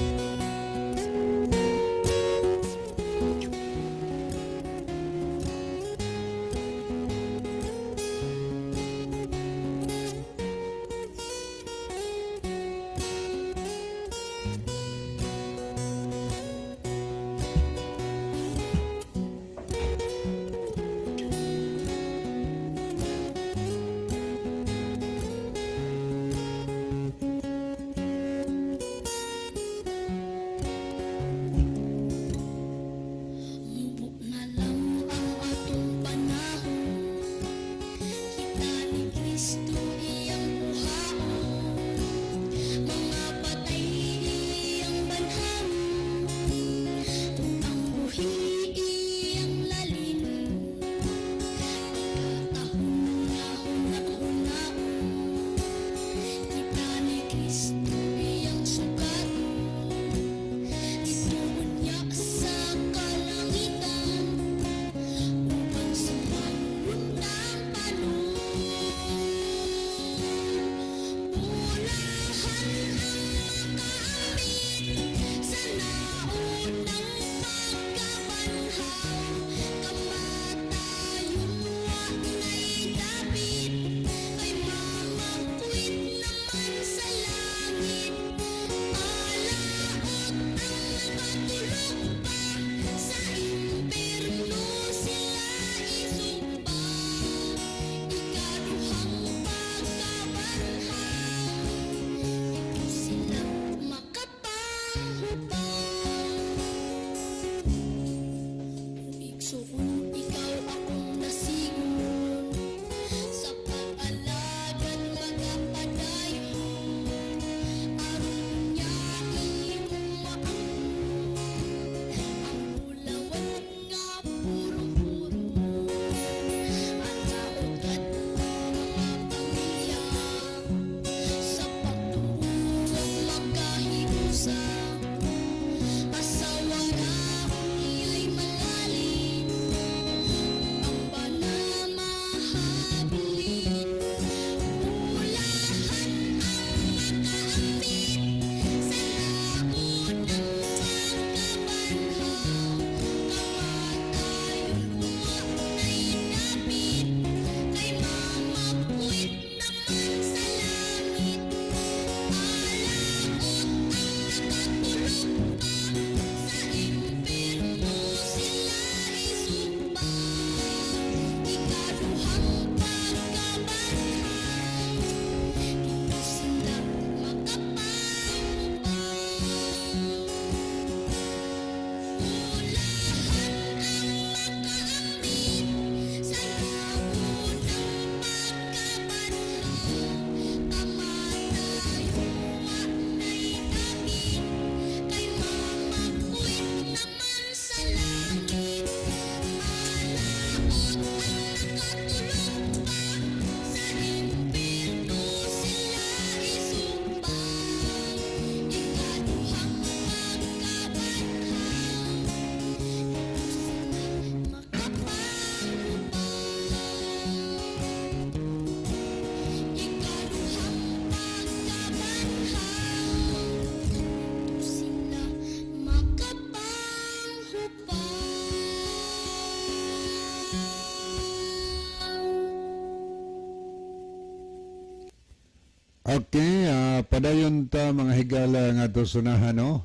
Okay, padayon ta mga higala nga to sunahan no.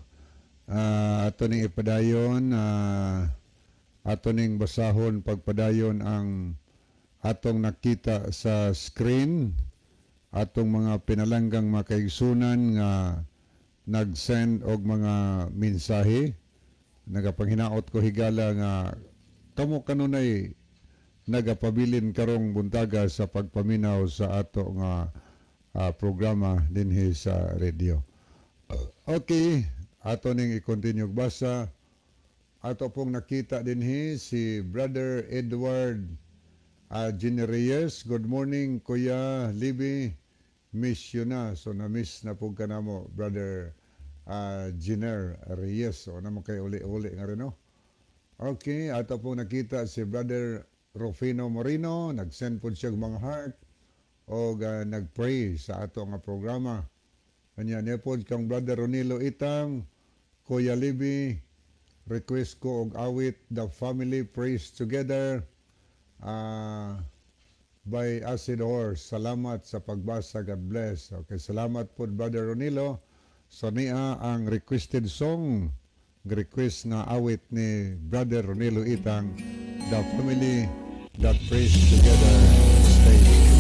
Ato ning ipadayon, ato ning basahon pagpadayon ang atong nakita sa screen, atong mga pinalanggang makaigsunan nga nag-send og mga mensahe. Nagapanghinaot ko higala nga kamo kanunay nagapabilin karong buntaga sa pagpaminaw sa ato nga programa dinhi sa radio. Okay, ato ning i-continue basa. Ato pong nakita dinhi si Brother Edward Gene Reyes. Good morning, Kuya Libby. Miss yun na. So, na-miss na po ka na mo, Brother Gene Reyes. So, naman kayo uli-uli nga rin, no? Okay, ato pong nakita si Brother Rufino Moreno. Nag-send po siya mga heart o nag-pray sa ato nga programa. Kanya niya po kang Brother Ronilo Itang, Kuya Libby, request ko og awit The Family Praise Together by Acid Horse. Salamat sa pagbasa. God bless. Okay, salamat po Brother Ronilo. So niya ang requested song, request na awit ni Brother Ronilo Itang, The Family That Praise Together, Stay Together.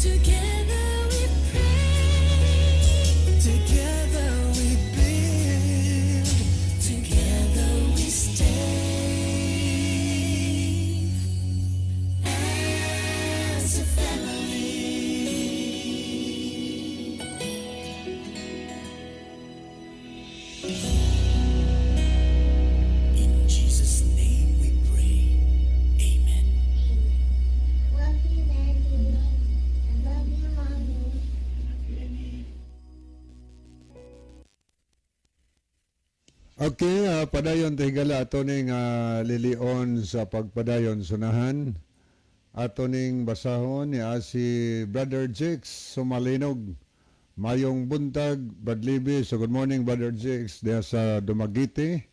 Together we pray, together we build, together we stay as a family. In Jesus' name we pray. Amen. Love you, Daddy. I love you, Mommy. Okay, padayon tigala ato ning lilion sa pagpadayon sunahan. Ato ning basahon ni si Brother Jix Sumalinog. Mayong buntag, Brad Libby. So good morning, Brother Jix. Diya sa Dumaguete.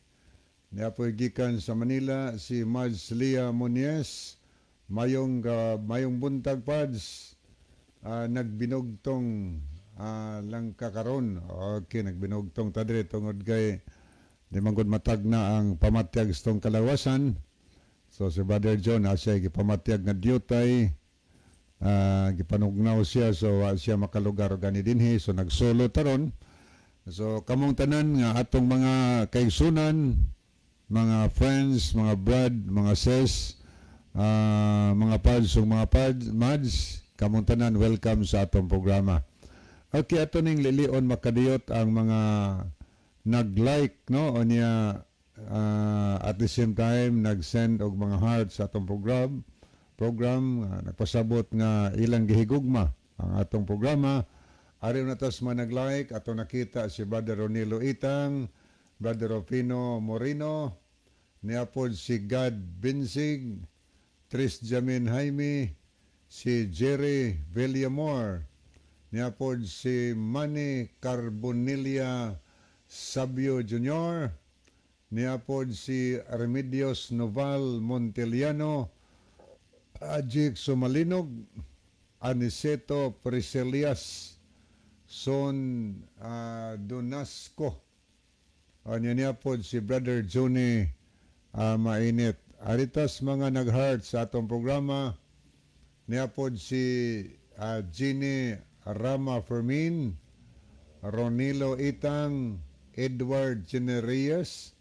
Niya po gikan sa Manila si Mads Lia Muniez. Mayong buntag, Pads. Nagbinugtong lang kakaron. Okay, nagbinugtong tadre tungod kay di manggod matag na ang pamatyag sa tong kalawasan. So si Brother John siya gipamatyag nga diyutay. Gipanugnaw siya so siya makalugar gani dinhi so nagsolo taron. So kamong tanan nga atong mga kaigsunan, mga friends, mga brad, mga sis, mga pads ug mga mads, kamong tanan welcome sa atong programa. Okay, ato ning lilion makadiyot ang mga nag-like no o niya at the same time nag-send og mga hearts sa atong program nagpasabot nga ilang gihigugma ang atong programa. Ari na tas man nag-like ato nakita si Brother Ronilo Itang, Brother Rufino Moreno, niapod si God Binsig, Tris Jamin Jaime, si Jerry Villamor, niapod si Manny Carbonilia Sabio Jr., niapod si Remedios Noval Monteliano, Ajik Sumalinog, Aniceto Priscelias, Son Donasco, niapod si Brother Johnny Mainit. Aritas mga nag-heart sa atong programa, niapod si Ginny Rama Fermin, Ronilo Itang, Edward Generías,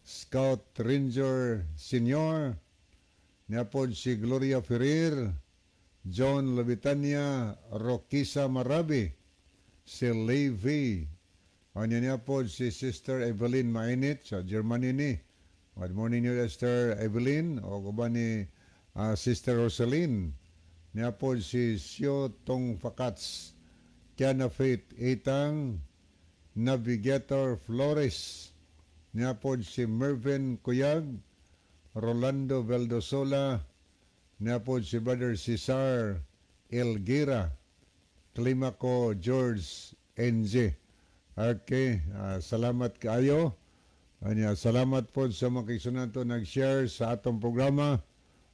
Scout Ranger Senior, niapod si Gloria Ferrer, John Levitania, Roquisa Marabi, si Levi, niapod si Sister Evelyn Mainit sa Germany ni. Good morning niyo, Sister Evelyn, o kuba ni Sister Rosaline, niapod si Sio Tong Fakats, Kiana Faith Itang, Navigator Flores, niapod si Mervin Cuyag, Rolando Valdosola, niapod si Brother Cesar Elguera, Climaco George NJ. Okay, salamat kaayo. Salamat po sa mga kaigsunato nag-share sa atong programa.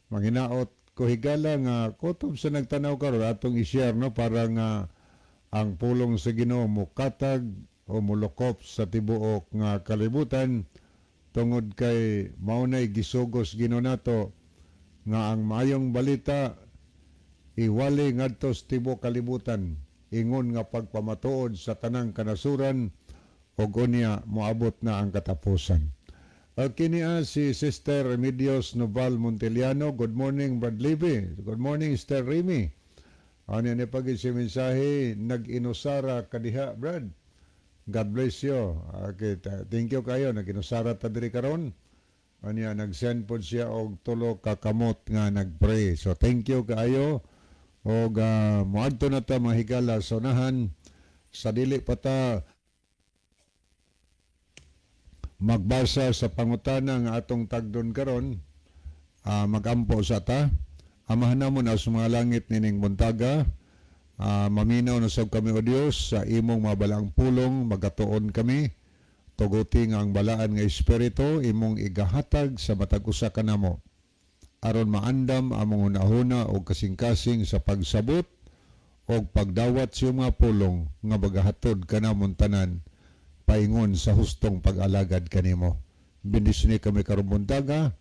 Manghinaot ko higala nga kutob sa nagtanaw karon atong i-share no para nga ang pulong sa Ginoo mukatag o mulokop sa tibuok nga kalibutan tungod kay maunay gisugos Ginoo nato nga ang maayong balita iwali ngadto sa tibuok kalibutan ingon nga pagpamatuod sa tanang kanasuran ug unya moabot na ang katapusan. Kini si Sister Remedios Noval Monteliano. Good morning, Brad Libby. Good morning, Sister Remy. Ano ni pagi si mensahe nag-inusara kadiha, Brad. God bless you. Okay, thank you kayo. Nag-inusara ta diri karon. Ano nag-send po siya og tulo ka kamot nga nag-pray. So thank you kayo. Og moadto na ta mahigala sa unahan sa dili pa ta magbasa sa pangutana nga atong tagdon karon, magampo sa ta. Amahan namon sa mga langit nining buntaga, maminaw na sab kami o Dios sa imong mabalang pulong, magatuon kami, tuguti nga ang balaan nga espiritu, imong igahatag sa matag usa kanamo. aron maandam among hunahuna o kasing-kasing sa pagsabot o pagdawat sa mga pulong nga bagahatod kanamon tanan paingon sa hustong pag-alagad kanimo. Bendisyon kami karon buntaga,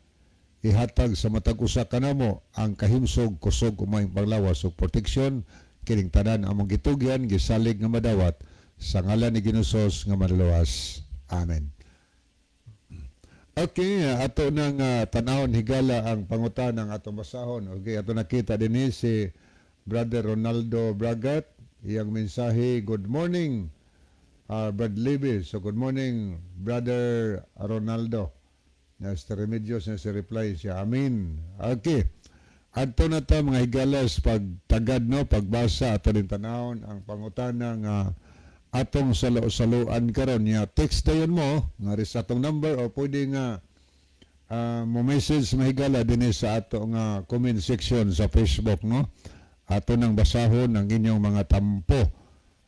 ihatag sa matag usa kanamo ang kahimsog kusog umayong paglawas ug proteksyon kining tanan among gitugyan gisalig nga madawat sa ngalan ni Ginusos nga manluwas. Amen. Okay, ato nang tanawon higala ang pangutanang atong basahon. Okay, ato nakita dinhi si Brother Ronaldo Bragat, iyang mensahe, good morning, Brad Libby. So, good morning, Brother Ronaldo. Nasa Remedios, nasa reply siya, amin. Okay. Ato na ta mga higalas, pagtagad, no, pagbasa, ato din tanahon, ang pangutanang atong salo-saluan karon niya. Text dayon mo, nga rin sa atong number, o pwede nga mo message mahigala din sa ato nga comment section sa Facebook, no? Ato nang basahon ang inyong mga tampo.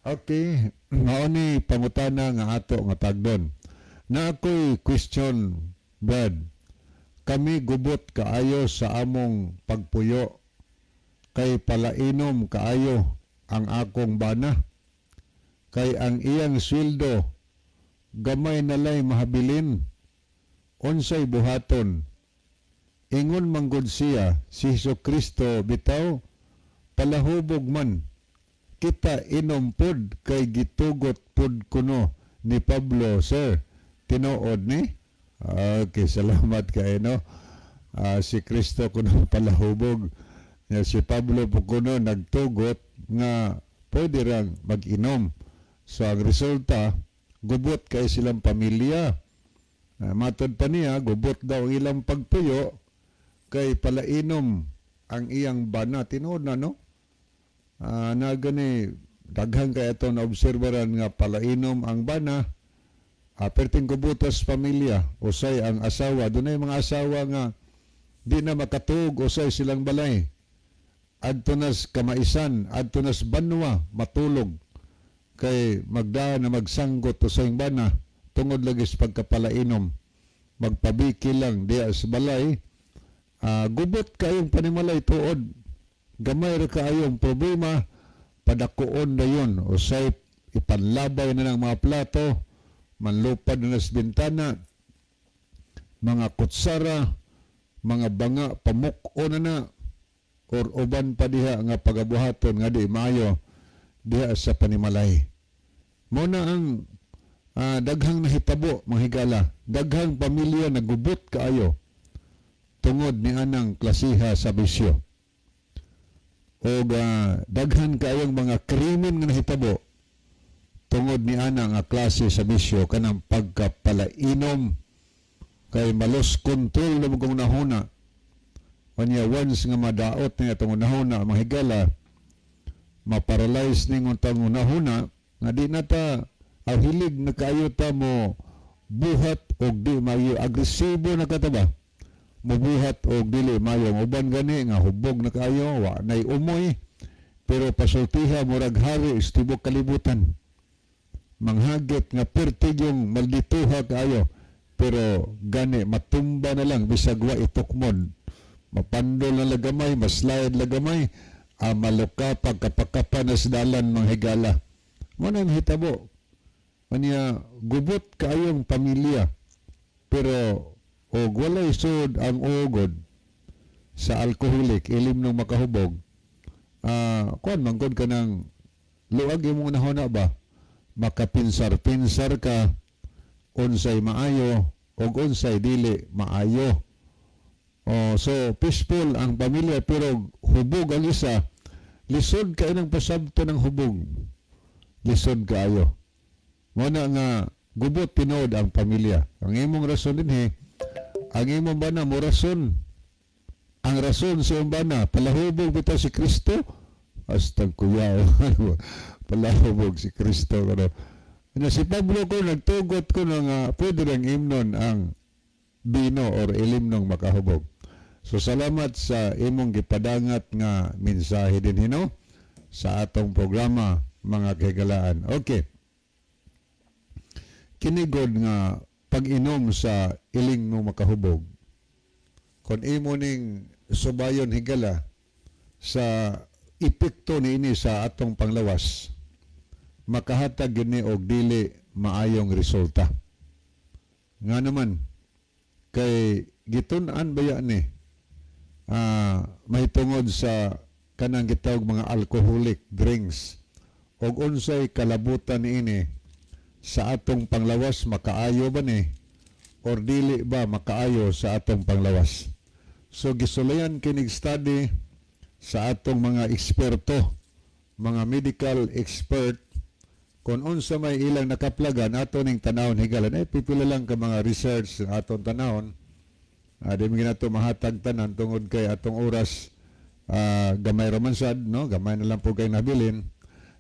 Okay, mao ni pangutana nga ato nga tagdon. Na ako'y question, Brad. Kami gubot kaayo sa among pagpuyo. Kay palainom kaayo ang akong bana. Kay ang iyang sweldo gamay nalay mahabilin. Unsay buhaton. Ingon manggod siya si Jesucristo bitaw palahubog man kita inom pod kay gitugot pod kuno ni Pablo, sir. Tinuod ni? Okay, salamat kayo, no? Si Kristo kuno palahubog. Si Pablo po kuno nagtugot nga pwede rang mag-inom. So, ang resulta, gubot kay silang pamilya. Matod pa niya, gubot daw ilang pagpuyo kay palainom ang iyang bana. Tinuod na, no? Na gani daghang kay ato na obserbaran nga palainom ang bana, perting gubutas pamilya, usay ang asawa, dunay mga asawa nga di na makatug, usay silang balay, adto nas kamaisan, adto nas banwa matulog kay magda na magsanggot usay bana tungod lagi sa pagkapalainom, magpabiki lang diya sa balay. Gubot kayong panimalay tuod, gamay ra kaayong problema, padakuon na yun. O say, ipanlabay na ng mga plato, manlupad na sa bintana, mga kutsara, mga banga, pamuko na, or uban pa diha nga pagabuhaton nga di maayo diha sa panimalay. Muna ang daghang nahitabo, mga higala, daghang pamilya nagubot kaayo tungod ni anang klasiha sa bisyo. O daghan kayong mga krimen nga nahitabo tungod ni ana nga klase sa bisyo kanang pagkapalainom kay malos control na mga nahuna. Kanya once nga madaot niya itong nahuna, mahigala, maparalyze ning itong nahuna, nga di na ta hilig na kayo ta mo buhat o di mayo agresibo na kataba. Mubuhat o dili mayong uban gani nga hubog na kayo, wa nay umoy, pero pasultiha murag hari istibok kalibutan. Manghagit nga pertig yung maldituha kayo, pero gani matumba na lang bisag wa itukmod. Mapandol na lagamay, maslide lagamay, maluka pagkapakapa na sa dalan mga higala. Muna ang hitabo. Kanya gubot kayong pamilya, pero o walay sud ang ugod sa alkoholik, ilim ng makahubog, kuan manggod ka ng luag yung nahuna ba, makapinsar-pinsar ka, unsay maayo, o unsay dili maayo. So, peaceful ang pamilya, pero hubog ang isa, lisod kayo ng pasabto ng hubog. Lisod kayo. Muna nga, gubot tinood ang pamilya. Ang imong rason din ang imong bana mo rason. Ang rason sa imong bana, palahubog bitaw si Kristo. Astag kuya, palahubog si Kristo. Si Pablo ko, nagtugot ko na pwede lang imnon ang bino or ilimnong makahubog. So salamat sa imong gipadangat nga mensahe din hino sa atong programa, mga kahigalaan. Okay. Kinigod nga pag-inom sa iling mo makahubog. kung imo ning subayon higala sa epekto niini sa atong panglawas, makahatag gini og dili maayong resulta. Nga naman, kay gitun-an ba yan ni may tungod sa kanang gitawag mga alcoholic drinks og unsay kalabutan niini sa atong panglawas, makaayo ba ni or dili ba makaayo sa atong panglawas. So gisulayan kinig study sa atong mga eksperto, mga medical expert, kung unsa may ilang nakaplagan ato ning tanawon higalan, pipila lang ka mga research sa atong tanawon. Di mo ginato mahatag tanan tungod kay atong oras gamay raman sad, no? Gamay na lang po kay nabilin.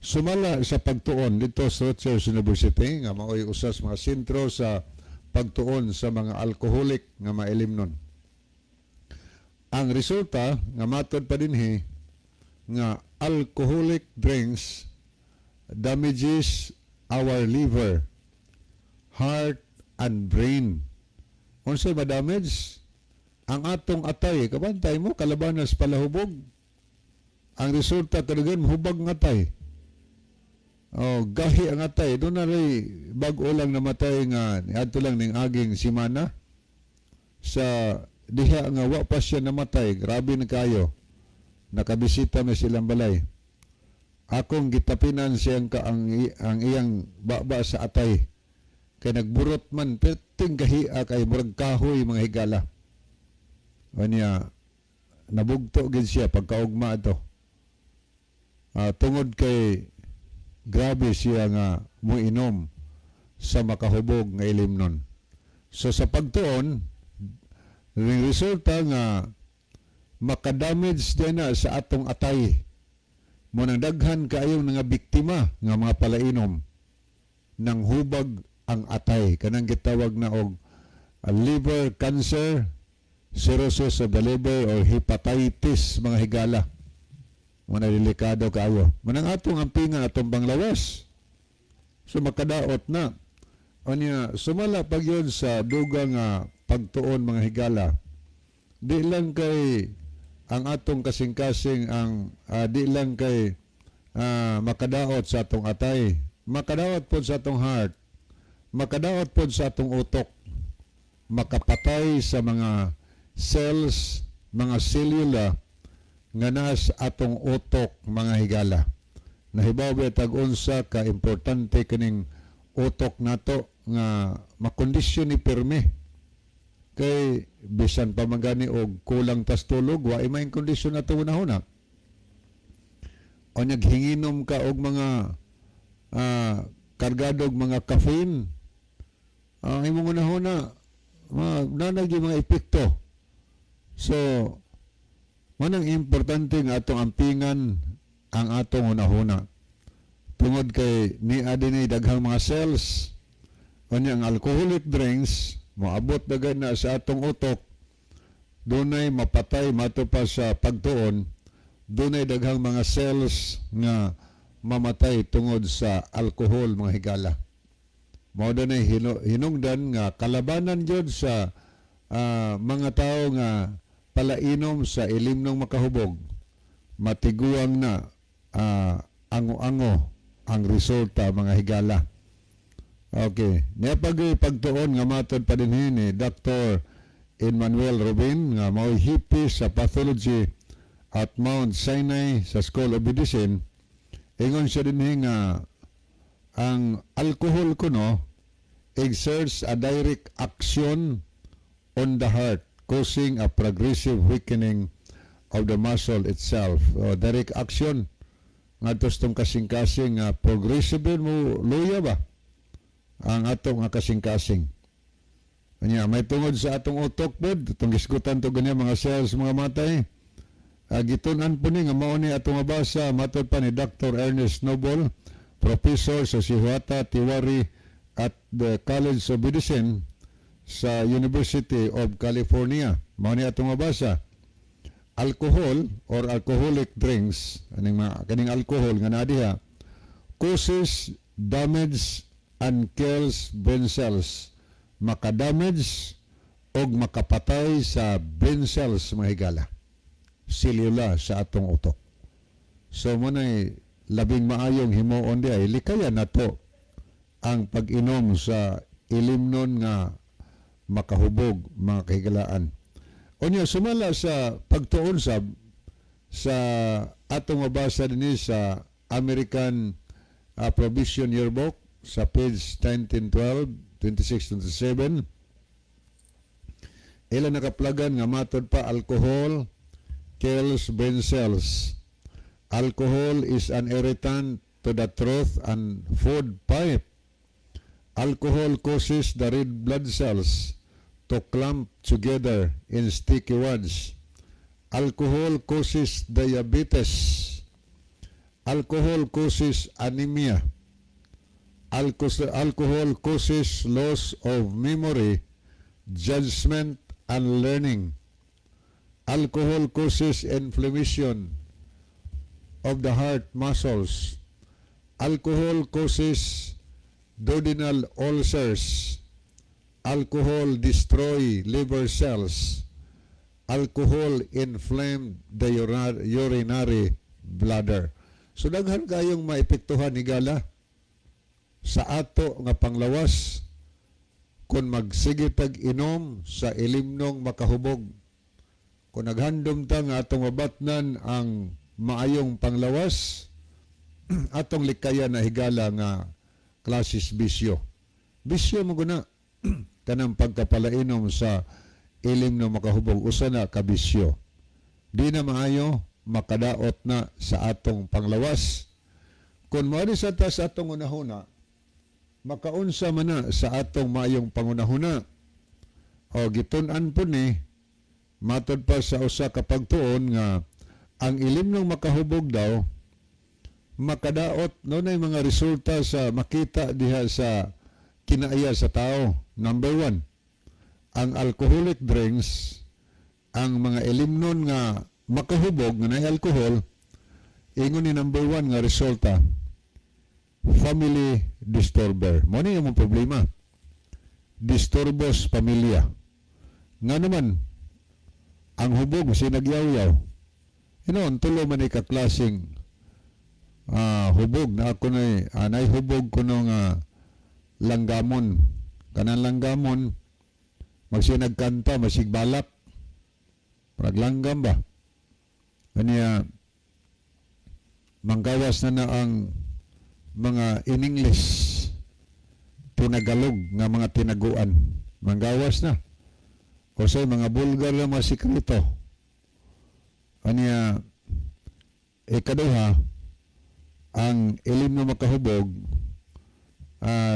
Sumala sa pagtuon dito sa Rutgers University nga mao'y usas mga sentro sa pagtuon sa mga alcoholic nga maelimnon. Ang resulta nga matod pa dinhi nga alcoholic drinks damages our liver, heart, and brain. Unsay ma-damage? Ang atong atay, kabantay mo, kalabanas palahubog. Ang resulta kadagan hubag ng atay. Gahi ang atay. Doon na rin bag-o lang namatay nga niadto lang ning aging simana. Sa diha nga wa pa siya namatay, grabe na kayo. Nakabisita na silang balay. Akong gitapinan siyang ang iyang baba sa atay. Kay nagburot man, perting kahia kay murag kahoy mga higala. O niya, nabugto gid siya pagkaugma ito. Tungod kay grabe siya nga muinom sa makahubog nga ilimnon. So sa pagtuon, ring resulta nga makadamage din na sa atong atay. Munang daghan kaayo nga biktima nga mga palainom nang hubag ang atay. Kanang gitawag na og liver cancer, cirrhosis of the liver or hepatitis mga higala. Muna delikado kaayo. Munang atong ampingan atong panglawas. So makadaot na. O niya, sumala pag yun sa dugang pagtuon mga higala. Di lang kay ang atong kasing-kasing ang di lang kay makadaot sa atong atay, makadaot po sa atong heart, makadaot po sa atong utok, makapatay sa mga cells, mga selula nga nas atong utok mga higala. Nahibaw ba tag-unsa ka importante kining utok nato nga makondisyon ni pirme. Kay bisan pa magani og kulang tas tulog wa may kondisyon na una-una. O naghinginom ka og mga kargadog mga caffeine, ang imong una-una nanag yung mga epekto. So manang importante nga atong ampingan ang atong una-una. Tungod kay ni adinay daghang mga cells o ang alcoholic drinks moabot dagan na sa atong utok, dunay mapatay mato pa sa pagtuon, dunay daghang mga cells nga mamatay tungod sa alcohol mga higala. Mao dunay hinungdan nga kalabanan jud sa mga tao nga palainom sa ilimnong makahubog. Matiguang na ango-ango ang resulta mga higala. Okay. Napagay pagtuon nga matod pa din ni Dr. Emmanuel Rubin nga mao'y hippie sa pathology at Mount Sinai sa School of Medicine. Ingon siya din nga ang alcohol kuno exerts a direct action on the heart, causing a progressive weakening of the muscle itself. Direct action nga tostong kasing-kasing progressive mo luya ba? Ang atong kasing-kasing. Kanya, may tungod sa atong utok po, itong gisgutan to ganyan mga cells, mga matay. Gitunan po ni, nga mao ni atong mabasa, matod pa ni Dr. Ernest Noble, professor sa Sihuata Tiwari at the College of Medicine sa University of California. Mao ni atong mabasa. Alcohol or alcoholic drinks, kaning alcohol nga nadiha, causes damage and kills brain cells. Makadamage og makapatay sa brain cells mga higala, selula sa atong utok. So munay labing maayong himuon di ay likayan nato ang pag-inom sa ilimnon nga makahubog mga kahigalaan. Unya sumala sa pagtuon sa atong mabasa dinhi sa American Provision Yearbook sa page 1912, 26-27. Ilan nakaplagan nga matod pa alcohol kills brain cells. Alcohol is an irritant to the throat and food pipe. Alcohol causes the red blood cells to clump together in sticky wads. Alcohol causes diabetes. Alcohol causes anemia. Alcohol causes loss of memory, judgment, and learning. Alcohol causes inflammation of the heart muscles. Alcohol causes duodenal ulcers. Alcohol destroy liver cells. Alcohol inflame the urinary bladder. So daghan kayong maepektuhan ni gala sa ato nga panglawas kung magsige tag-inom sa ilimnong makahubog. Kung naghandom ta nga atong mabatnan ang maayong panglawas, atong likaya na higala nga klasis bisyo. Bisyo mo guna kanang pagkapalainom sa ilim na makahubog, usa na kabisyo. Di na maayo makadaot na sa atong panglawas. Kung maari sa atong unahuna, makaunsa man na sa atong maayong pangunahuna. O gitun-an po ni, matod pa sa usa ka pagtuon nga ang ilim ng makahubog daw, makadaot no na mga resulta sa makita diha sa kinaaya sa tao. Number 1, ang alcoholic drinks, ang mga ilimnon nga makahubog nga na alcohol, ingon ni number 1 nga resulta, family disturber. Mo ni yung problema. Disturbos pamilya. Nga naman, ang hubog sinagyaw-yaw. Tulo man ay kaklasing hubog na ako na hubog ko nung langgamon. Kanang langgamon, magsinagkanta, masigbalak. Praglanggam ba? Kanya, manggawas na ang mga in English tinagalog nga mga tinaguan. Manggawas na. O sa mga bulgar na mga sikreto. Kanya, ikaduha, ang ilim na makahubog,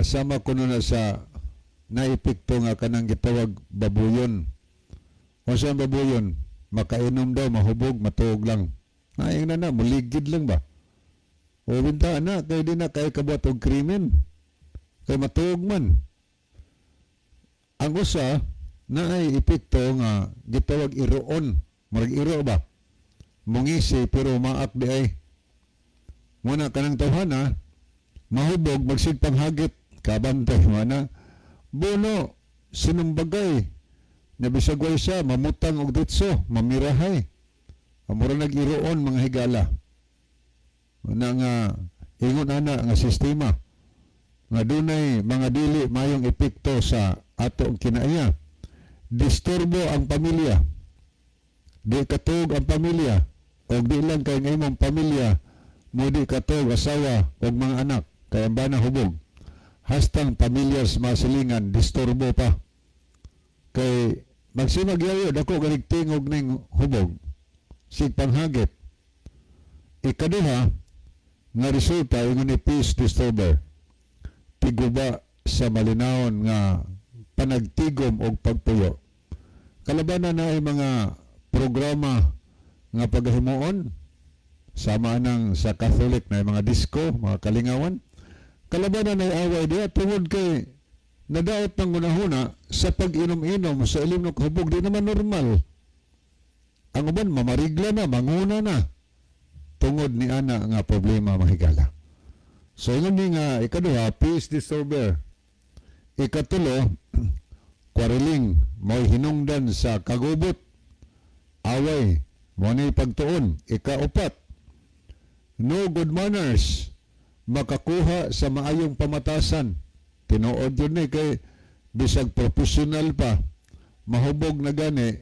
sama ko na sa naipikto nga kanang gitawag babuyon. O sa babuyon, makainom daw, mahubog, matuog lang. Naing na muligid lang ba? O binta na, kaya di na kaya kabuat og krimen. Kaya matuog man. Ang usa, na ay ipikto nga gitawag iroon. Marag iro ba? Mungisi pero maak di ay. Muna kanang tawhana, mahubog, magsigpang hagit, kabantay mana. Bono, sinumbagay, nabisagway siya, mamutang og ditso, mamirahay. Amura nag-iroon mga higala. Muna nga, ingon ana nga sistema. Nga dunay mga dili mayong epekto sa ato ang kinaaya. Disturbo ang pamilya. Di katog ang pamilya. O di lang kay ngayong pamilya, mo di katog asawa o mga anak. Kaya ba na hubog? Hastang pamilyas masilingan, disturbo pa. Kay magsimagyayo, dako galigtingog ng hubog. Sigpanghagit. Ikaduha, nga resulta, yung ni peace disturber. Tiguba sa malinawon nga panagtigom o pagpuyo. Kalabanan na ay mga programa nga paghimuon, sama nang sa Catholic na mga disco, mga kalingawan. Kalabanan ay away diya tungod kay nadaot ng unahuna sa pag-inom-inom sa ilim ng kahubog, di naman normal. Ang uban, mamarigla na, manguna na. Tungod ni ana nga problema mahigala. So yun nga ikaduha, peace disturber. Ikatulo, quarreling, mo'y hinungdan sa kagubot, away, mo ni pagtuon. Ikaupat, no good manners, makakuha sa maayong pamatasan. Tinuod yun kay bisag professional pa, mahubog na gani,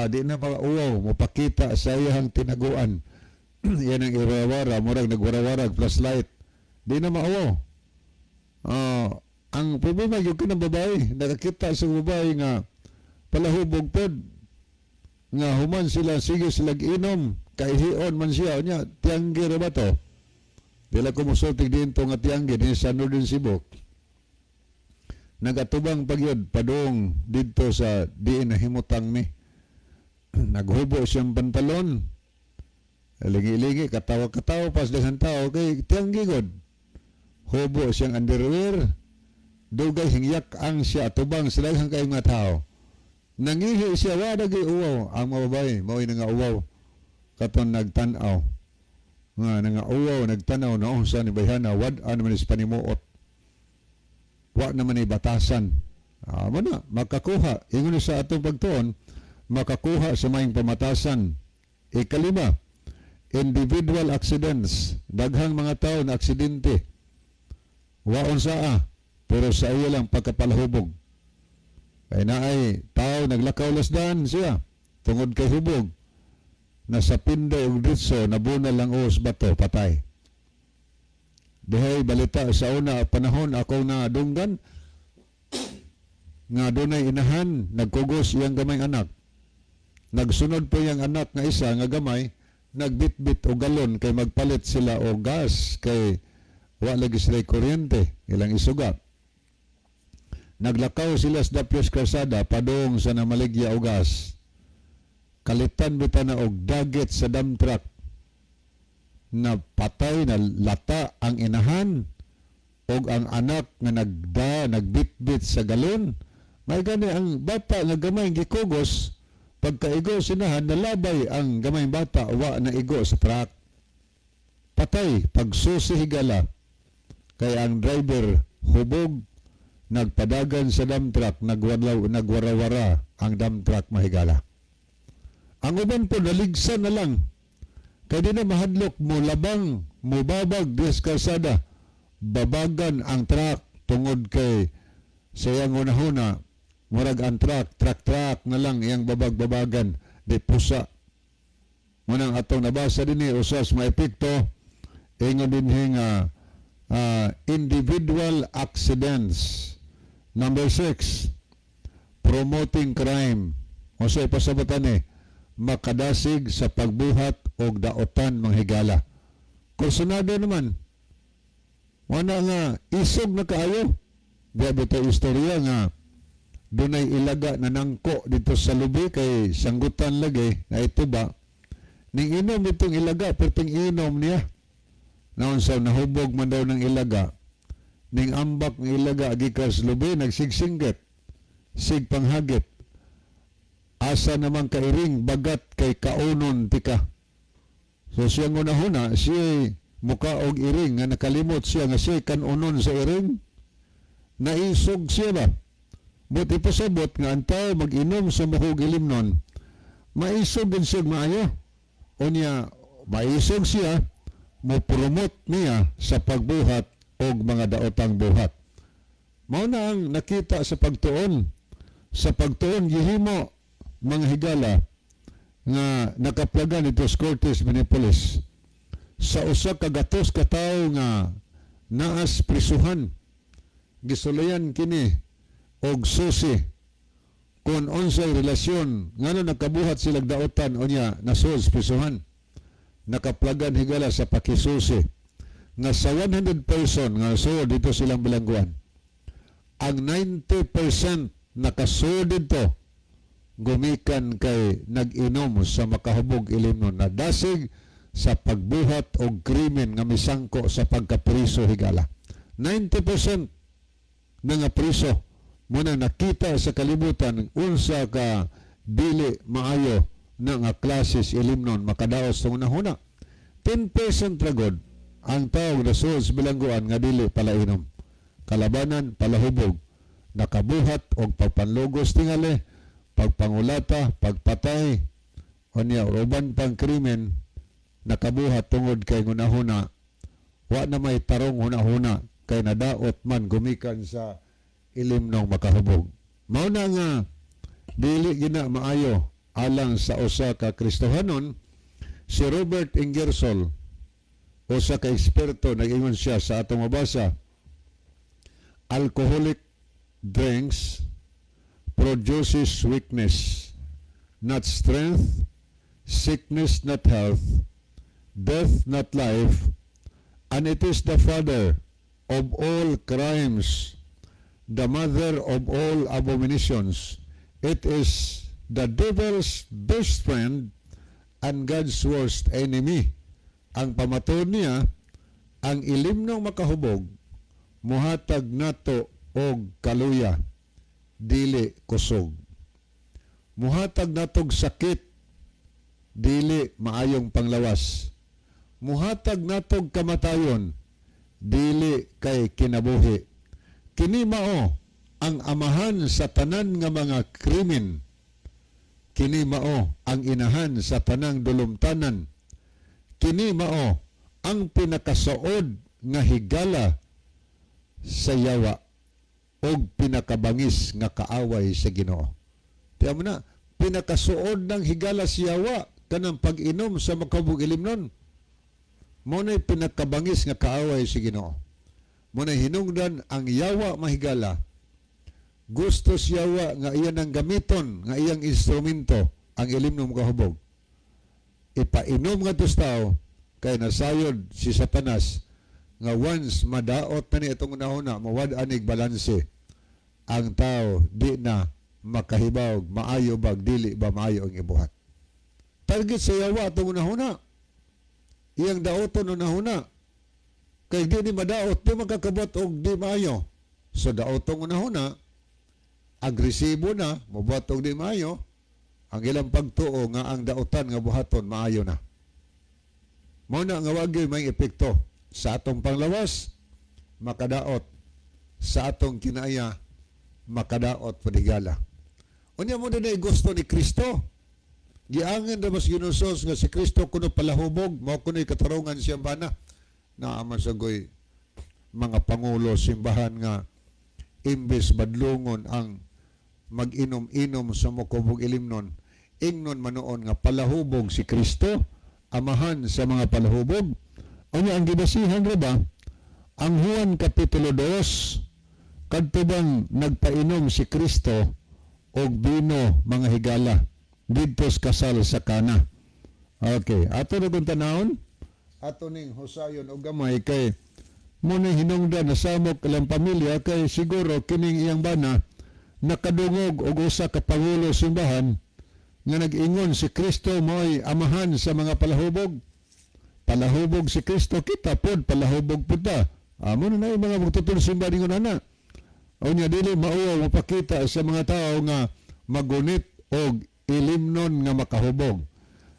di na makauwaw, mapakita sa iyang tinaguan. Yan ang iwarawara, murag nagwarawarag, flashlight. Di na mauwaw. Ang problema yung ka ng babae, nakakita sa babae nga palahubog pod, nga human sila, sige sila inom, kaihion man siya, niya, tianggi ba to? Dila ko musultig din to nga tianggi, din sa Northern Cebu. Nagatubang pagyod, padung dito sa diin na himutang mi. Naghubo siyang pantalon, lingi-lingi, katawa-katawa, pas dasan tao, kay tianggi god. Hubo siyang underwear, dugay hingyak ang siya, tubang sila ang kayong mga tao. Nangihi siya, wadagay uwaw, ang mga babae, mao'y nangauwaw, katon nagtanaw. Nga nangauwaw, nagtanaw, noong sa ni Bayhana, wad naman is panimuot. Wa naman ay batasan. Mana, makakuha, ingon sa atong pagtuon, makakuha sa mayong pamatasan. Ikalima, individual accidents, daghang mga tao na aksidente. Waon saa, pero sa iyo lang pagkapalahubog. Kaya na ay tao naglakaw lasdan siya, tungod kay hubog. Nasa pinday o ditso, nabunal lang os bato, patay. Dihay balita sa una panahon ako na dunggan, nga dunay inahan, nagkugos iyang gamay anak. Nagsunod po iyang anak nga isa nga gamay, nagbitbit o galon kay magpalit sila o gas kay wala lagi sila kuryente, ilang isuga. Naglakaw sila sa Dapios Karsada, padong sa namaligya o gas. Kalitan bita na og dagit sa dump truck na patay na lata ang inahan og ang anak nga nagbitbit sa galon. May gani ang bata nga gamay gikugos, pagkaigo sinahan nalabay ang gamay bata wa na igo sa truck. Patay pagsusi higala. Kay ang driver hubog, nagpadagan sa dump truck, nagwarawara ang dump truck mahigala. Ang uban po naligsan na lang. Kaya di na mahadlok mo labang, mo babag, diskalsada, babagan ang truck tungod kay sayang unahuna, murag ang truck na lang iyang babag-babagan, di pusa. Munang atong nabasa din usas maepekto, ingon din individual accidents. Number 6, promoting crime. O sa ipasabatan makadasig sa pagbuhat o daotan manghigala. Kursunado naman, wala nga isog na kaayo. Diya bito istorya nga dunay ilaga na nangko dito sa lubi kay sanggutan lagi na ito ba. Ning inom itong ilaga, perting inom niya. Naon sa nahubog man daw ng ilaga. Ning ambak ng ilaga gikas lubi, nagsigsingget. Sig panghagit. Asa naman kairing bagat kay kaunon tika. So siya ngunahuna, siya muka og iring nga nakalimot siya nga siya kanunon sa iring. Naisog siya ba? But ipasabot nga ang tao mag-inom sa mahog ilimnon, maisog din siya maayo. O niya, maisog siya, mo-promote niya sa pagbuhat o mga daotang buhat. Mao na ang nakita sa pagtuon. Sa pagtuon, gihimo mga higala nga nakaplagan ito sa Cortes Binipolis sa usa ka gatos ka tawo nga naas prisuhan. Gisulayan kini og susi kung unsay relasyon ngano nakabuhat silang daotan o niya nasul prisuhan. Nakaplagan higala sa pakisusi nga sa 100 person nga nasul dito silang bilangguan, ang 90% nakasul dito gumikan kay nag-inom sa makahubog ilimnon na dasig sa pagbuhat o krimen nga misangko sa pagkapriso higala. 90% na nga priso muna nakita sa kalibutan unsa ka dili maayo na nga klases ilimnon makadaos sa unahuna. 10% ragod ang tao na sul sa bilangguan nga dili palainom. Kalabanan, palahubog. nakabuhat og pagpanlugos tingali, pagpangulata, pagpatay, unya uban pang krimen nakabuhat tungod kay hunahuna wa na may tarong hunahuna kay nadaot man gumikan sa ilimnong makahubog. Mao na nga dili gina maayo alang sa usa ka Kristohanon. Si Robert Ingersoll, usa ka eksperto, nag-ingon siya sa atong mabasa, alcoholic drinks produces weakness, not strength, sickness, not health, death, not life, and it is the father of all crimes, the mother of all abominations. It is the devil's best friend and God's worst enemy. Ang pamaton niya, ang ilimnong makahubog, muhatag nato og kaluya, dili kusog. Muhatag natog sakit, dili maayong panglawas. Muhatag natog kamatayon, dili kay kinabuhi. Kini mao ang amahan sa tanan nga mga krimen. Kini mao ang inahan sa tanang dulumtanan. Kini mao ang pinakasaod nga higala sa yawa o pinakabangis nga kaaway sa Ginoo. Tiyan mo na, pinakasuod ng higala sa yawa kanang pag-inom sa makahubog ilimnon. Mo na'y pinakabangis nga kaaway sa Ginoo. Mo na'y hinungdan ang yawa mahigala. Gusto siyawa nga iyan ang gamiton, nga iyang instrumento, ang ilimnong makahubog. Ipainom nga tos tao, kay nasayod si Satanas, nga once madaot na ni itong unahuna, mawad-anig balanse, ang tao di na makahibawag, maayo bag, dili ba maayo ang ibuhat. Target sa yawa itong unahuna. Iyang daoton unahuna. Kay di ni madaot, di makakabot og di maayo. So daotong unahuna, agresibo na, mabuhat og di maayo, ang ilang pagtuo nga ang daotan nga buhaton maayo na. Mao na nga wagyoy may epekto sa atong panglawas, makadaot, sa atong kinaya, makadaot padigala. Unya mo na gusto ni Kristo. Giangin na mas ginusos nga si Kristo kuno palahubog, mao kuno'y katarungan siyang bana. Naaman sa goy mga pangulo simbahan nga imbes badlungon ang mag-inom-inom sa makahubog ilimnon, ingnon manoon nga palahubog si Kristo, amahan sa mga palahubog. Unya ang gibasihan ra ba ang Juan Kapitulo 2, kadto bang nagpainom si Kristo og bino mga higala didto sa kasal sa Kana. Okay, ato na kung tanawon, ato ning husayon og gamay kay muna hinungdan na samok ilang pamilya kay siguro kining iyang bana nakadungog og usa ka pangulo simbahan nga nag-ingon si Kristo mo'y amahan sa mga palahubog. Palahubog si Kristo, kita pod palahubog pod ta. Amo na yung mga magtutulong simbahan ningon ana. O niya dili mauwa mapakita sa mga tao nga magunit og ilimnon nga makahubog.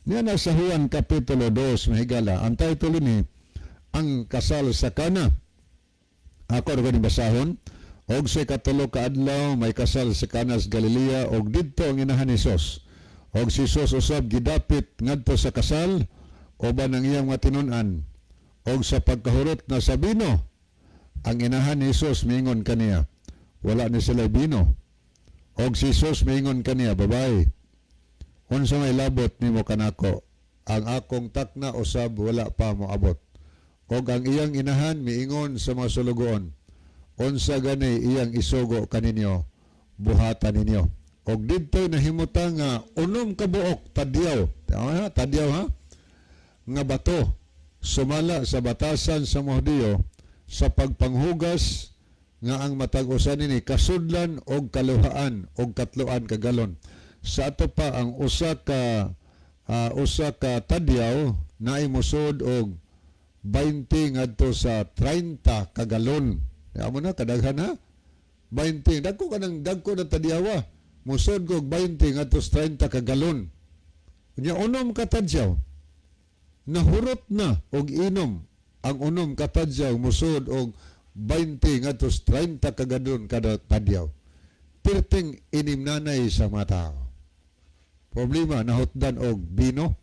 Niya na sa Juan Kapitulo 2 mahigala, ang title ni ang kasal sa Kana. Ako rin basahon. Og sa katulo ka adlaw may kasal sa Kana sa Galilea og didto ang inahan ni Jesus. Og si Jesus usab gidapit ngadto sa kasal uban ang iyang matinun-an. Og sa pagkahurot na sa bino, ang inahan ni Jesus mingon kaniya, wala ni sila bino. Og si Jesus mingon kaniya, babae, unsa may labot nimo kanako? Ang akong takna usab wala pa mo abot. Og ang iyang inahan miingon sa mga sulugoon, unsa gani iyang isugo kaninyo, buhatan ninyo. Og didto nahimutang nga unom ka buok tadyaw. Tadyaw ha? Nga bato sumala sa batasan sa mga Hudiyo sa pagpanghugas nga ang matag-usan nini kasudlan og kaluhaan og katluan ka galon. Sa ato pa ang usa ka tadyaw na imusod og 20 ngadto sa 30 ka galon. Amo na kadaghan ha? 20 dagko na tadyawa. Musod ko 20 ngadto sa 30 ka galon. Unya unom ka tadyaw. Nahurot na og inom ang unom ka tadyaw musod og 20 ngadto sa 30 ka galon kada tadyaw. perting inimnanay sa mga tao. Problema, nahutdan og bino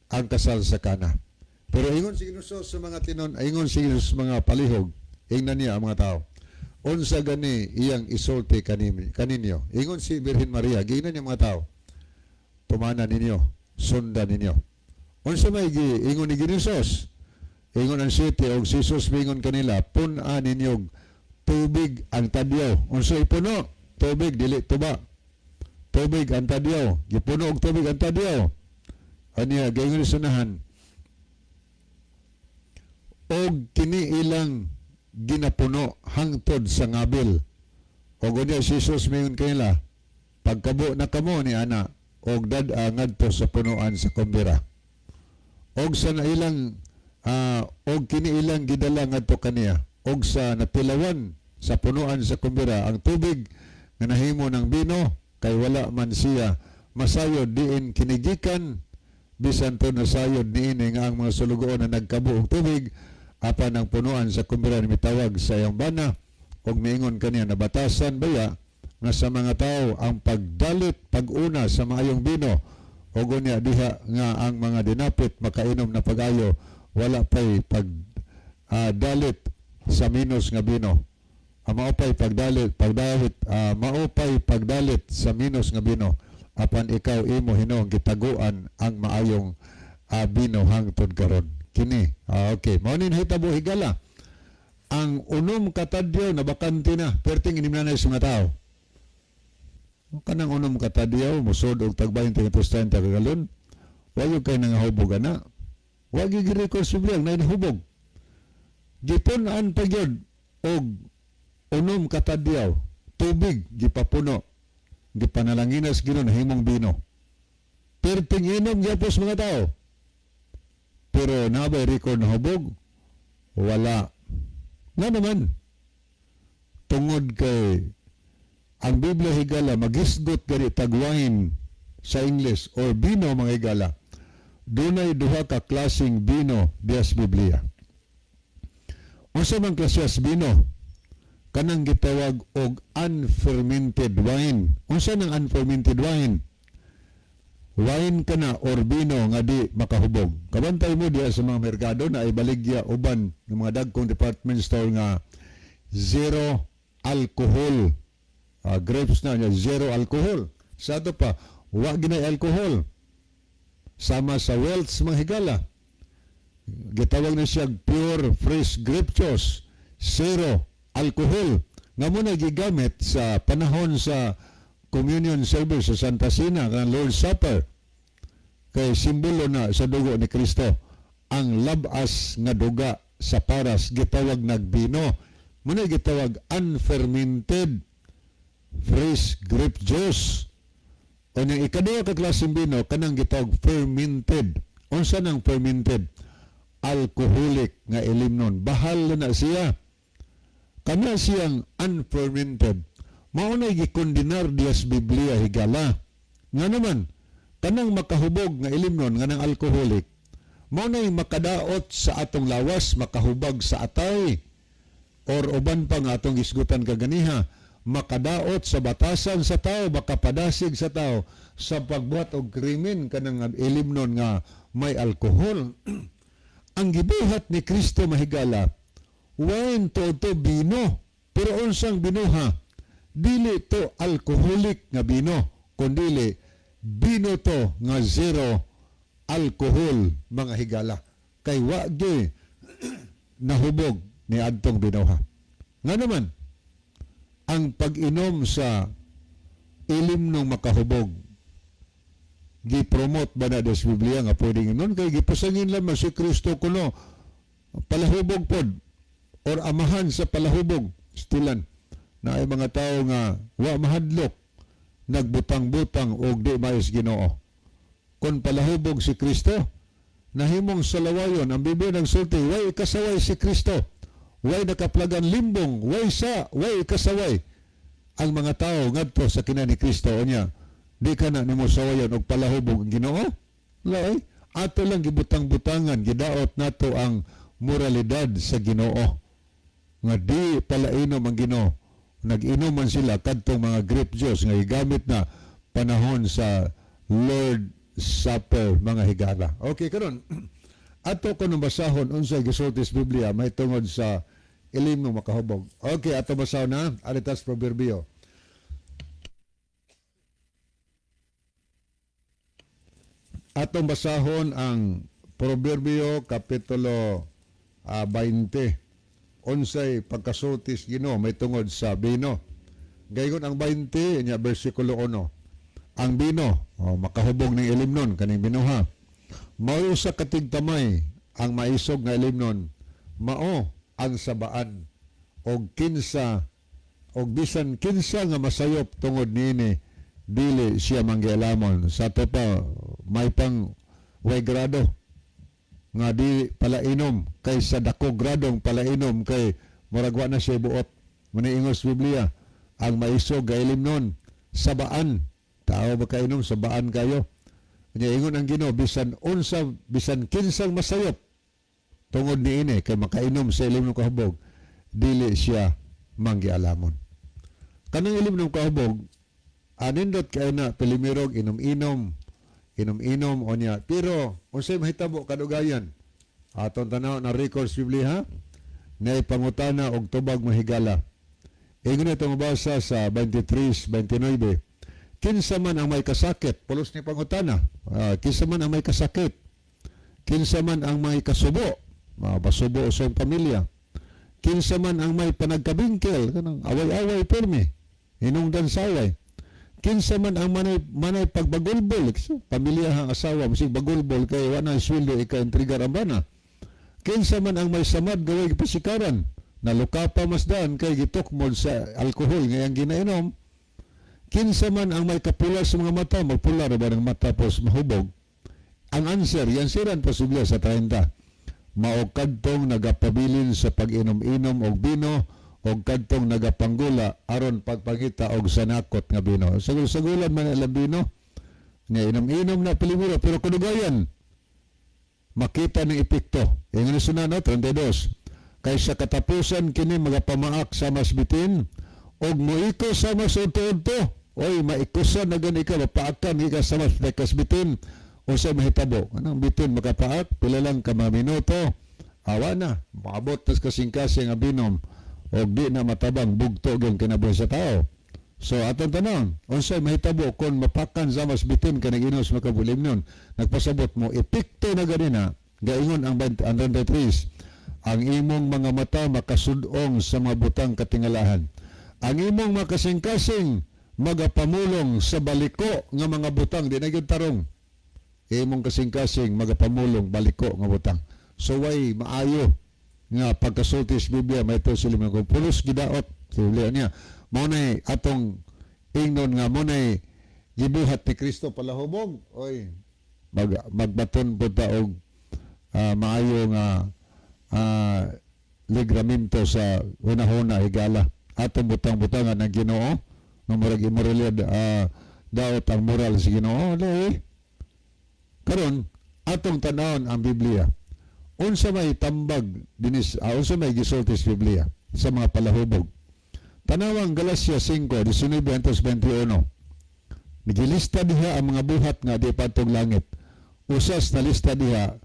ang kasal sa kana. Pero ingon si Ginoo sa mga tinon, ingon si Ginoo sa mga palihog, ingnan niya ang mga tao. Unsa gani iyang isulti kaninyo. Ingon si Birhen Maria, giingnan niya mga tao. Tumana ninyo, sundan ninyo. Unsa may ingon ni Ginoo? Ingon ang city og si Jesus ingon kanila, pun-an ninyog tubig ang tadyaw. Unsa ipuno? Tubig dili tuba. Tubig ang tadyaw. Gipuno og tubig ang tadyaw. Aniya gaingon sunahan. Og kini ilang ginapuno hangtod sa ngabil. Og unya si Jesus mingon kanila, pagkabo na kamo ni ana og ngadto sa punuan sa kumbira. Og sa nailang og kini ilang gidala ngadto kaniya og sa napilawan sa punuan sa kumbira ang tubig nga nahimo ng bino kay wala man siya masayod diin kinigikan bisan to nasayod niini nga ang mga sulugoon na nagkabo og tubig apan ang punuan sa kumbira ni mitawag sa iyang bana og miingon kaniya na batasan baya nga sa mga tao ang pagdalit pag-una sa maayong bino og unya diha nga ang mga dinapit makainom na pag-ayo wala pa'y pagdalit sa minus nga bino. Maupay pagdalit sa minus nga bino. Apan ikaw imo hinong gitaguan ang maayong bino hangtod karon. Kini. Okay. Maunin hitabo higala. Ang unom katadyaw na bakante na. Perting inimnanay sa mga tao. Kanang unom katadyaw, musod og tag 20 kagalon. Wag kay nangahubog ana. Wag gi-record sa Biblia na hubog. Gipun-an pagyod og unom katadyaw, tubig gipapuno. Gipanalanginas Ginoo na himong bino. Perting inom gyapos mga tao. Pero nabay record na hubog? Wala. Nga naman. Tungod kay ang Biblia higala magisgot gani tag wine sa English or bino mga higala. Dunay duha ka klaseng bino dias Biblia. Unsa man klaseng bino? Kanang gitawag og unfermented wine. Unsa nang unfermented wine? Wine kana or bino nga di makahubog. Kabantay mo diya sa mga merkado na ibaligya uban ng mga dagkong department store nga zero alcohol. Grapes na niya zero alcohol. Sa ato pa, wa ginay alcohol. Sama sa Welts mga higala. Gitawag na siya pure fresh grape juice, zero alcohol. Nga muna gigamit sa panahon sa communion service sa Santa Cena, ang Lord's Supper. Kay simbolo na sa dugo ni Kristo. Ang labas nga duga sa paras gitawag nagbino. Muna gitawag unfermented fresh grape juice. O nang ikaduha ka klaseng bino, kanang gitawag fermented. Unsa nang fermented? Alcoholic nga ilimnon. Bahal na siya. Kana siyang unfermented. Maunay gikondinar dias Biblia higala. Nga naman, kanang makahubog nga ilimnon, nga nang alcoholic, maunay makadaot sa atong lawas, makahubag sa atay, or uban pa nga atong isgutan kaganiha, makadaot sa batasan sa tao, makapadasig sa tao sa pagbuhat og krimen kanang ilimnon nga may alkohol. Ang gibuhat ni Kristo mahigala, wine to bino, pero unsang binuha, dili to alcoholic nga bino, kundili bino to nga zero alcohol mga higala. Kay wagi nahubog ni adtong binuha. Nga naman, ang pag-inom sa ilimnong makahubog gi-promote ba na des Biblia nga pwedeng inon kay gipasangin lamang si Kristo kuno palahubog pod or amahan sa palahubog stilan na ay mga tao nga wa mahadlok nagbutang-butang og di maayos Ginoo. Kung palahubog si Kristo nahimong salawayon ang Biblia nagsulti way kasaway si Kristo. Way nakaplagan limbong, way kasaway ang mga tao ngadto sa kina ni Kristo niya. Di ka na nimo sawayan og palahubog ang Ginoo. Laoy, ato lang gibutang-butangan, gidaot nato ang moralidad sa Ginoo. Nga di palainom ang Ginoo nag-inom man sila kadtong mga grape juice nga gigamit na panahon sa Lord Supper mga higala. Okay karon. Ato ko nung basahon unsay gisulti sa Biblia may tungod sa ilim ng makahubog. Okay, ato basahon na alitas proverbio. Atong basahon ang Proverbio Kapitulo 20. Unsay pagkasultis Ginoo may tungod sa bino. Gayon ang 20 nya bersikulo 1. Ang bino, makahubog ng ilim nun kaning binuha. Mao sa katigtamay ang maisog nga ilim nun. Mao ang sabaan og kinsa og bisan kinsa nga masayop tungod niini dili siya manggialamon. Sa to pa may pang way grado nga di palainom kay sa dako gradong palainom kay murag wa na siya buot. Muna ingos Biblia ang maisog nga ilim nun sabaan. Tao ba kainom sabaan kayo? Nya ingon ang Ginoo bisan unsa bisan kinsang masayop tungod niini kay makainom sa ilim ng kahubog dili siya manggialamon. Kanang ilim ng kahubog anindot kay na pilimirog inom-inom o niya. Pero unsay mahitabo kadugayan aton tanaw na records Biblia na pangutana og tubag mahigala. Ingon ito mabasa sa 23-29. Kinsa man ang may kasakit, pulos ni pangutana. Kinsa man ang may kasakit, kinsa man ang may kasubo, mapasubo sa pamilya. Kinsa man ang may panagkabingkel, kanang away-away pirmi, hinungdan sa away. Kinsa man ang manay pagbagulbol, pamilya hang asawa, musig bagulbol kay wala sweldo ika-intrigar ang bana. Kinsa man ang may samad gaway pasikaran, naluka pa masdan kay gitukmod sa alkohol ngayang ginainom. Kinsa man ang may kapula sa mga mata, magpula ra ba ng mata pos mahubog? Ang answer, yan siran posible sa 30. Mao kadtong nagapabilin sa pag-inom-inom og bino og kadtong nagapanggula aron pagpangita og sanakot nga bino. Sagul-sagulan man ilang bino, nga inom-inom na pilimuro, pero kadugayan, makita ng epekto. Yung sunod, 32. Kaysa katapusan kini magapamaak sa masbitin, og moiko sa masudto. Oy, maikusan na gani ka, mapaakan ika sa masbitin, o sa mahitabo. Anong bitin makapaak? Pila lang ka mga minuto. Awa na, maabot tas kasing-kasing nga binom, og di na matabang bugto yung kinabuhi sa tao. So, atong tanong, unsay mahitabo kung mapakan sa masbitin ka nag-inos makabulim nun, nagpasabot mo, epekto na ganina, gaingon ang 23, ang imong mga mata makasudong sa mga butang katingalahan. Ang imong makasing-kasing magapamulong sa baliko nga mga butang, di na yun tarong. Imong kasing-kasing magapamulong baliko nga butang. So, way maayo nga pagkasultis Biblia, may ito sila mga pulos gidaot. Biblia niya, muna'y atong ingnon nga muna'y gibuhat ni Kristo palahubog. Oy, magbaton po taog maayo nga ligraminto sa hunahuna higala. Atong butang-butangan ng Ginoo nga murag imoralidad daot ang moral sa Ginoo. Karon atong tanawon ang Biblia. Unsa may tambag dinis unsa may gisulti sa Biblia sa mga palahubog. Tanawang Galacia 5:19-21. Nagilista diha ang mga buhat nga di patong langit. Usas na lista diha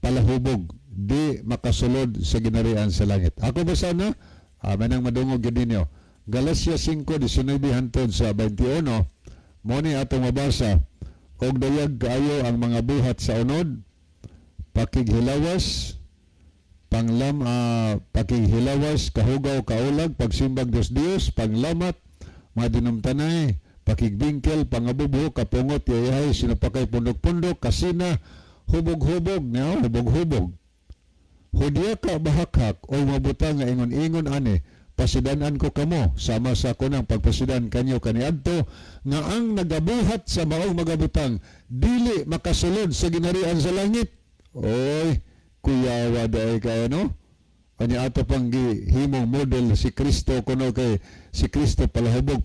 palahubog di makasulod sa ginarian sa langit. Ako basa na manang madungog gid ninyo. Galacia 5:19-21 mo ni atong mabasa. Og dayag kaayo ang mga buhat sa unod, pakighilawas, pakighilawas, kahugaw, kaulag, pagsimbag Dios, panglamat, mga dinumtanay, pakigbingkel, pangabubo, kapungot, yayahay, sinapakay pundok-pundok, kasina, hubog-hubog, hubog-hubog. Hudya ka bahakhak o mabutang nga ingon-ingon ani, pasidanan ko kamo, sama sa kunang pagpasidan kanyo kaniadto, nga ang nagabuhat sa maong magabutang, dili makasulod sa ginarian sa langit. Oy, kuyawa daay kayo, no? Kanya ato pang himong model si Kristo kuno kay si Kristo palahubog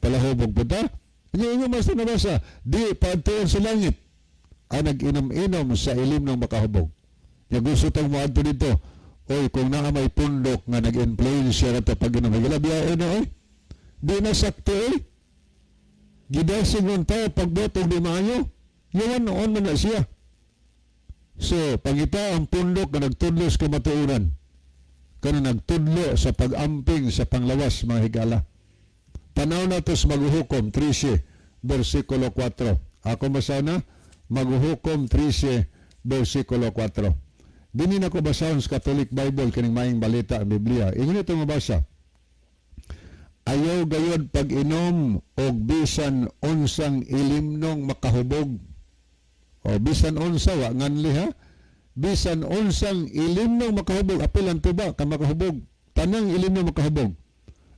po ta. Kanya ingon mas nabasa, di paadtoon sa langit. Ang nag-inom-inom sa ilim ng makahubog. Kaya gusto tang moadto dito. Oy, kung naa may pundok nga nag-influence siya nato pag inom, magalabiyain na, oy. Di na sakto eh. Gidasig ng tao pagbotong di maayo. Yawan noon man na siya. So, pagita ang pundok na nagtudlo sa kamatuuran, kano nagtudlo sa pag-amping sa panglawas, mga higala. Tanaw na ito sa maghuhukom 13, versikulo 4. Ako basaw na, maghuhukom 13, versikulo 4. Dini na ko basahon sa Catholic Bible, kining maing balita ang Biblia. Ingon ito mabasa. Ayaw gayod pag-inom og bisan unsang ilimnong makahubog. O bisan unsa wa nganli ha? Bisan unsang ilimnong makahubog. Apil ang tuba ka makahubog. Tanang ilimnong makahubog.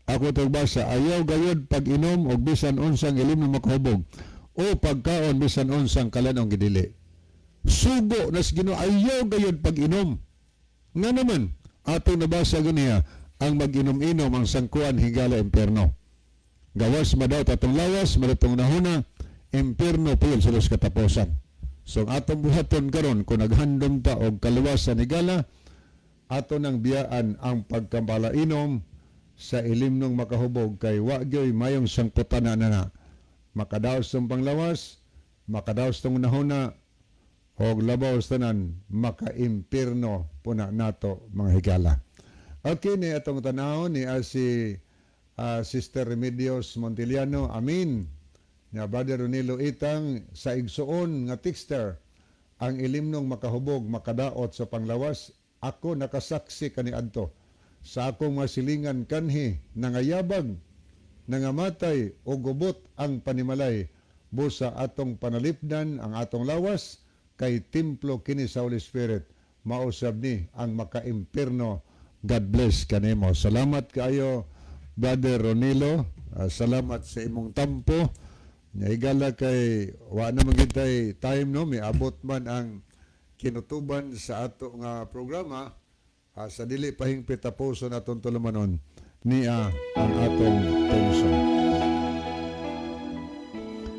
Ako ito basa, ayaw gayod pag-inom og bisan unsang ilimnong makahubog. O pagkaon bisan unsang kalanong gidili. Sugo na sa Ginoo, ayaw gayod pag-inom. Nga naman, atong nabasa ganiya, ang mag-inom-inom ang sangkuan higala impierno. Gawas madaw tatong lawas, madatong nahuna, impierno po yun sa katapusan. So atong buhaton karon kung naghandom ta og kaluwasan higala, ato nang biyaan ang pagkambalainom sa ilimnong makahubog kay wa gyoy mayong sangputan na makadaos tong panglawas, makadaos tong nahuna, og labaw tanan makaimpierno puna nato mga higala. Okay, ni atong tanaw ni si Sister Remedios Montiliano. Amin. Nga Brother Ronilo Itang sa igsuon nga texter, ang ilimnong makahubog makadaot sa panglawas, ako nakasaksi kaniadto sa akong masilingan kanhi nangayabag nangamatay o gubot ang panimalay busa atong panalipdan ang atong lawas kay templo kini sa Holy Spirit, mausab ni ang makaimpierno. God bless kanimo. Salamat kaayo Brother Ronilo. Salamat sa imong tampo. Higala kay wa na magitay time no, may abot man ang kinutuban sa ato nga programa. Sa dili pahingpit tapuson atong tulumanon niya ang atong tension.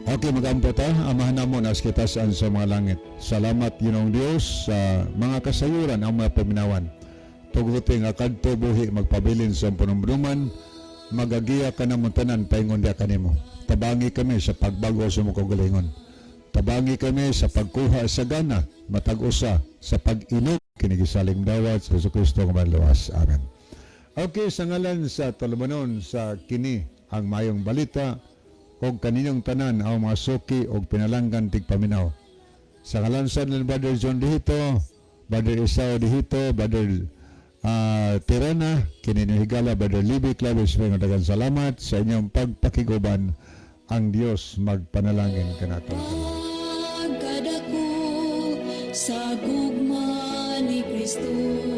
Okay, mag-ampo ta. Amahan namo nas kita saan sa mga langit. Salamat Ginoong Dios sa mga kasayuran ang mga paminawan. Tuguti nga kadto buhi magpabilin sa punumduman, magagiya ka na muntanan paingon dia kanimo. Tabangi kami sa pagbago sa mong kagalingon. Tabangi kami sa pagkuha sa gana, matag-usa sa pag-inom kinigisaling dawat sa Jesucristo nga manluwas. Amen. Okay, sa ngalan sa tulumanon sa kini ang mayong balita o kaninyong tanan ang mga suki o pinalanggan tigpaminaw. Sa ngalan sa Brother John Dihito, Brother Isao Dihito, Brother Tirana, kininyong higala, Brother Libby Clavis, mga dagang salamat sa inyong pagpakiguban. Ang Diyos magpanalangin kanato. Pagkadako sa gugma ni Kristo.